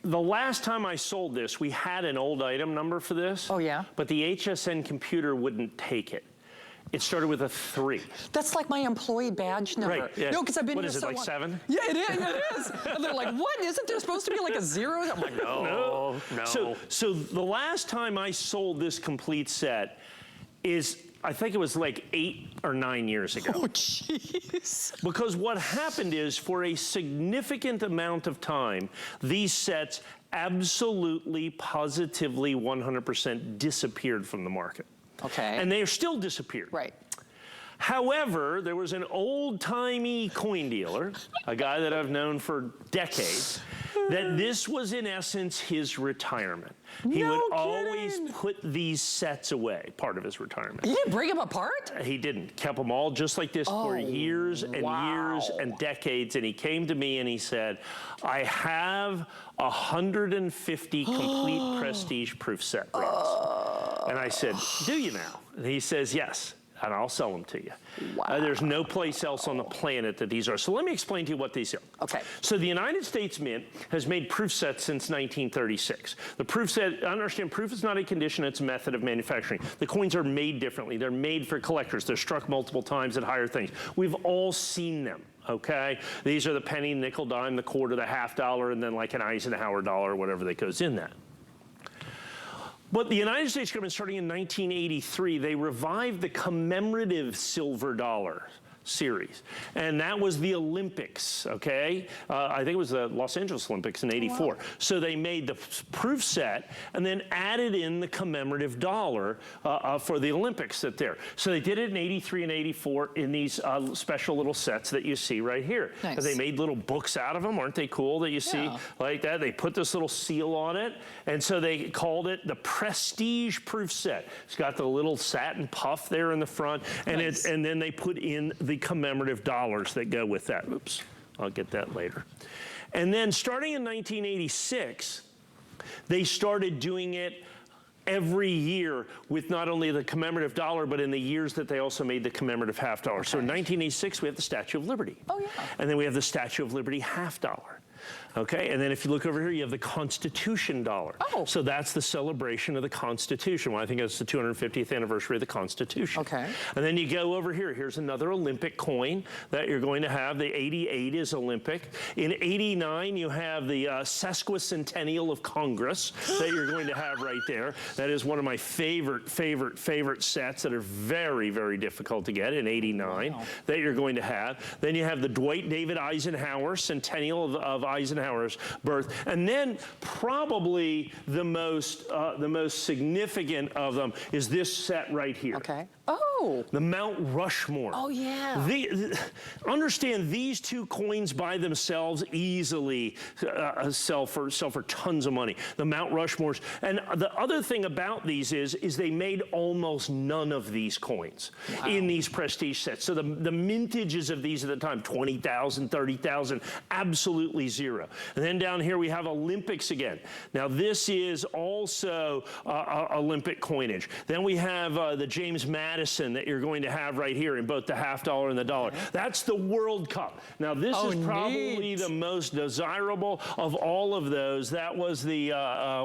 The last time I sold this, we had an old item number for this. Oh, yeah? But the HSN computer wouldn't take it. It started with a 3. That's like my employee badge number. Right, yeah. No, because I've been what here is it, so like long. 7? Yeah, it is, it is. And they're like, what? Isn't there supposed to be like a 0? I'm like, no. So the last time I sold this complete set is, I think it was like 8 or 9 years ago. Oh, jeez. Because what happened is, for a significant amount of time, these sets absolutely, positively, 100% disappeared from the market. Okay. And they are still disappeared. Right. However, there was an old-timey coin dealer, a guy that I've known for decades, that this was in essence his retirement. He would always put these sets away, part of his retirement. You didn't break them apart? He didn't. Kept them all just like this for years and years and decades. And he came to me and he said, I have 150 complete prestige proof set rings. And I said, do you now? And he says, yes. And I'll sell them to you. Wow. There's no place else on the planet that these are. So let me explain to you what these are. Okay. So the United States Mint has made proof sets since 1936. The proof set, understand, proof is not a condition, it's a method of manufacturing. The coins are made differently. They're made for collectors. They're struck multiple times at higher things. We've all seen them. Okay, these are the penny, nickel, dime, the quarter, the half dollar, and then like an Eisenhower dollar or whatever that goes in that. But the United States government, starting in 1983, they revived the commemorative silver dollar series. And that was the Olympics, okay? I think it was the Los Angeles Olympics in '84. Wow. So they made the proof set and then added in the commemorative dollar for the Olympics that there. So they did it in '83 and '84 in these special little sets that you see right here. Nice. And they made little books out of them. Aren't they cool that you see like that? They put this little seal on it. And so they called it the Prestige Proof Set. It's got the little satin puff there in the front. And, and then they put in the commemorative dollars that go with that. Oops, I'll get that later. And then starting in 1986, they started doing it every year with not only the commemorative dollar, but in the years that they also made the commemorative half dollar. Okay. So in 1986, we have the Statue of Liberty. Oh, yeah. And then we have the Statue of Liberty half dollar. Okay, and then if you look over here, you have the Constitution dollar. Oh. So that's the celebration of the Constitution. Well, I think it's the 250th anniversary of the Constitution. Okay. And then you go over here. Here's another Olympic coin that you're going to have. The 88 is Olympic. In 89, you have the sesquicentennial of Congress that you're going to have right there. That is one of my favorite sets that are very, very difficult to get in 89 that you're going to have. Then you have the Dwight David Eisenhower centennial of Eisenhower's birth, and then probably the most significant of them is this set right here. Okay. Oh. The Mount Rushmore. Oh yeah. Understand these two coins by themselves easily sell for tons of money. The Mount Rushmores, and the other thing about these is they made almost none of these coins in these prestige sets. So the mintages of these at the time, 20,000, 30,000, absolutely zero. And then down here we have Olympics again. Now this is also Olympic coinage. Then we have the James Madison that you're going to have right here in both the half dollar and the dollar. That's the World Cup. Now this is probably the most desirable of all of those. That was the,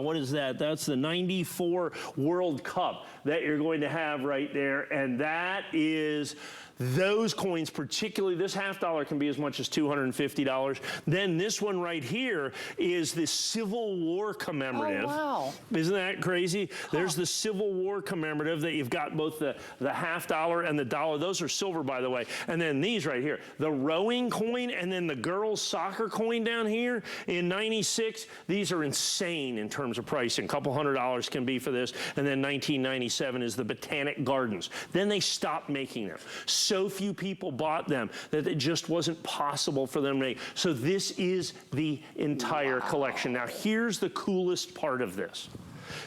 what is that? That's the 94 World Cup that you're going to have right there. And that is Those coins, particularly this $50 can be as much as $250. Then this one right here is the Civil War commemorative. Oh, wow. Isn't that crazy? There's the Civil War commemorative that you've got both the $50 and the dollar. Those are silver, by the way. And then these right here, the rowing coin and then the girls soccer coin down here in 96. These are insane in terms of pricing. A couple $100s can be for this. And then 1997 is the Botanic Gardens. Then they stopped making them. So few people bought them that it just wasn't possible for them to make. So this is the entire collection. Now here's the coolest part of this.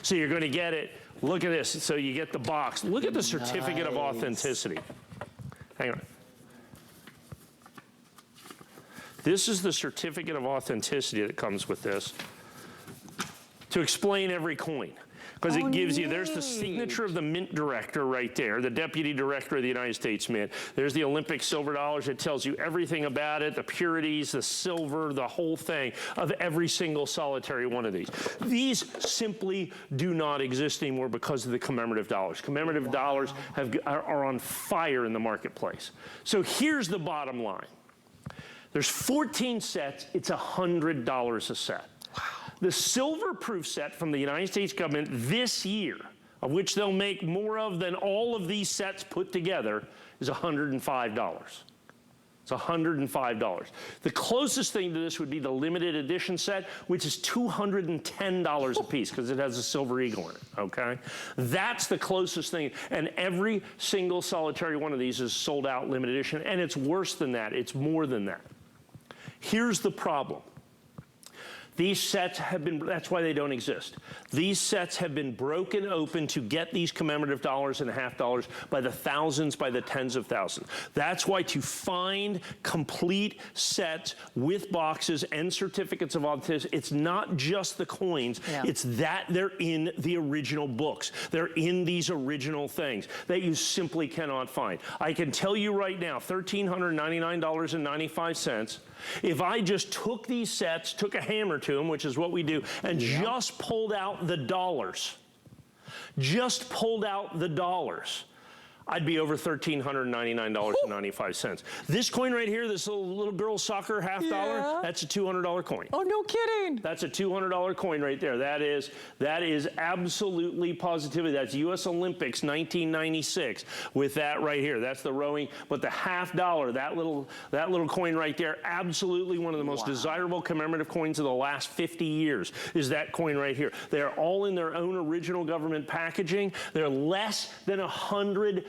So you're going to get it. Look at this. So you get the box. Look at the certificate of authenticity. Hang on. This is the certificate of authenticity that comes with this to explain every coin. Because it gives you, there's the signature of the mint director right there, the deputy director of the United States Mint. There's the Olympic silver dollars. It tells you everything about it, the purities, the silver, the whole thing of every single solitary one of these. These simply do not exist anymore because of the commemorative dollars. Commemorative dollars are on fire in the marketplace. So here's the bottom line. There's 14 sets. It's $100 a set. The silver proof set from the United States government this year, of which they'll make more of than all of these sets put together, is $105. It's $105. The closest thing to this would be the limited edition set, which is $210 a piece because it has a silver eagle in it, okay? That's the closest thing. And every single solitary one of these is sold out limited edition, and it's worse than that. It's more than that. Here's the problem. These sets have been, that's why they don't exist. These sets have been broken open to get these commemorative dollars and $50 by the thousands, by the tens of thousands. That's why to find complete sets with boxes and certificates of authenticity, it's not just the coins, it's that they're in the original books. They're in these original things that you simply cannot find. I can tell you right now, $1,399.95. If I just took these sets, took a hammer to them, which is what we do, and just pulled out the dollars, I'd be over $1,399.95. This coin right here, this little girl's soccer $50, that's a $200 coin. Oh, no kidding. That's a $200 coin right there. That is absolutely positively. That's U.S. Olympics 1996 with that right here. That's the rowing. But the $50, that little coin right there, absolutely one of the most desirable commemorative coins of the last 50 years is that coin right here. They're all in their own original government packaging. They're less than $100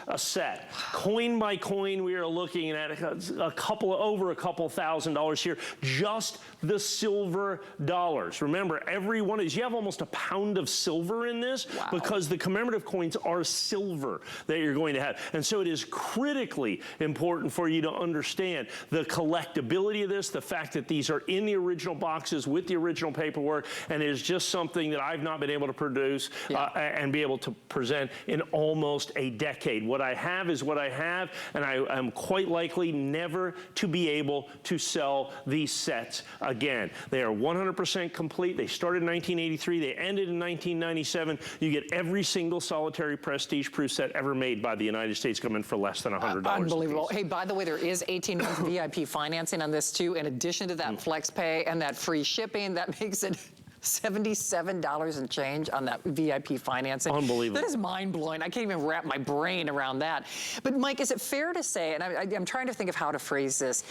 a set. Coin by coin, we are looking at over a couple $1,000s here. Just the silver dollars. Remember, every one of these, you have almost a pound of silver in this because the commemorative coins are silver that you're going to have. And so it is critically important for you to understand the collectability of this, the fact that these are in the original boxes with the original paperwork, and it is just something that I've not been able to produce and be able to present in almost a decade. What I have is what I have, and I am quite likely never to be able to sell these sets again. They are 100% complete. They started in 1983. They ended in 1997. You get every single solitary prestige proof set ever made by the United States government for less than $100. Unbelievable. Hey, by the way, there is 18-month VIP financing on this too, in addition to that flex pay and that free shipping. That makes it $77 and change on that VIP financing. Unbelievable. That is mind-blowing. I can't even wrap my brain around that. But Mike, is it fair to say, and I'm trying to think of how to phrase this,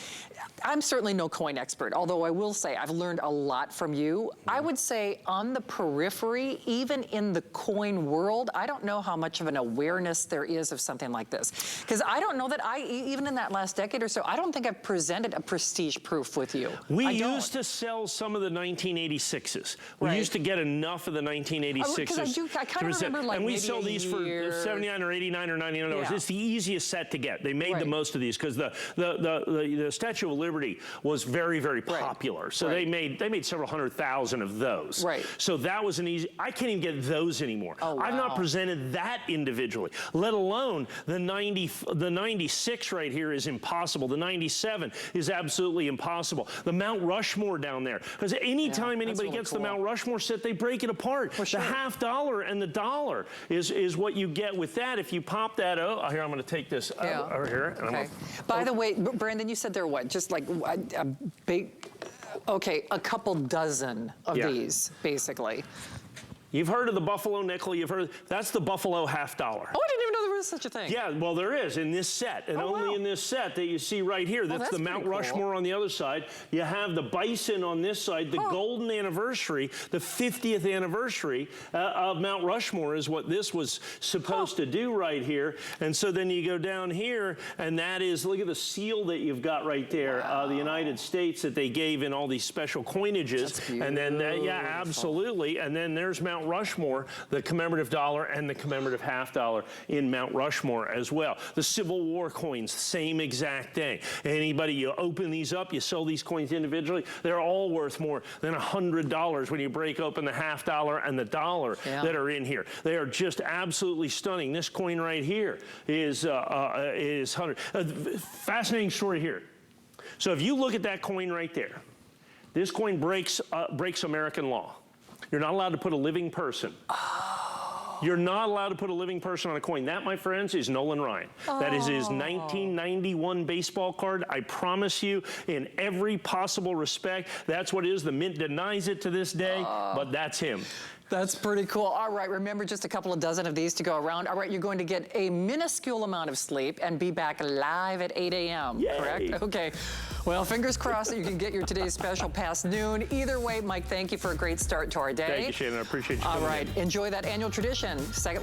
I'm certainly no coin expert, although I will say I've learned a lot from you. I would say on the periphery, even in the coin world, I don't know how much of an awareness there is of something like this. Because I don't know that even in that last decade or so, I don't think I've presented a prestige proof with you. We used to sell some of the 1986s. We used to get enough of the 1986s. I kind of remember, like, and we sell these for $79 or $89 or $99. It's the easiest set to get. They made the most of these because the Statue of Liberty was very, very popular. So they made several 100,000 of those. So that was an easy. I can't even get those anymore. I've not presented that individually, let alone the 96 right here is impossible. The 97 is absolutely impossible. The Mount Rushmore down there, because anytime anybody gets the Mount Mount Rushmore set, they break it apart. For sure. The $50 and the $1 is what you get with that. If you pop that, here, I'm going to take this over here. And okay. By the way, Brandon, you said there were what? Just like a big, okay, a couple dozen of these, basically. You've heard of the Buffalo nickel. You've heard, that's the Buffalo $50. Oh, I didn't even know there was such a thing. Yeah, well, there is in this set, and only in this set that you see right here. That's the Mount Rushmore on the other side. You have the bison on this side. The golden anniversary, the 50th anniversary of Mount Rushmore is what this was supposed to do right here. And so then you go down here, and that is, look at the seal that you've got right there, the United States that they gave in all these special coinages. And then, yeah, absolutely. And then there's Mount Rushmore, the commemorative dollar and the commemorative $50 in Mount Rushmore as well. The Civil War coins, same exact thing. Anybody, you open these up, you sell these coins individually, they're all worth more than $100 when you break open the $50 and the $1 that are in here. They are just absolutely stunning. This coin right here is 100. Fascinating story here. So if you look at that coin right there, this coin breaks American law. You're not allowed to put a living person. You're not allowed to put a living person on a coin. That, my friends, is Nolan Ryan. That is his 1991 baseball card. I promise you, in every possible respect, that's what it is. The Mint denies it to this day, but that's him. That's pretty cool. All right, remember, just a couple of dozen of these to go around. All right, you're going to get a minuscule amount of sleep and be back live at 8 a.m., correct? Okay. Well, fingers crossed that you can get your today's special past noon. Either way, Mike, thank you for a great start to our day. Thank you, Shannon. I appreciate you. All right, enjoy that annual tradition. Second look.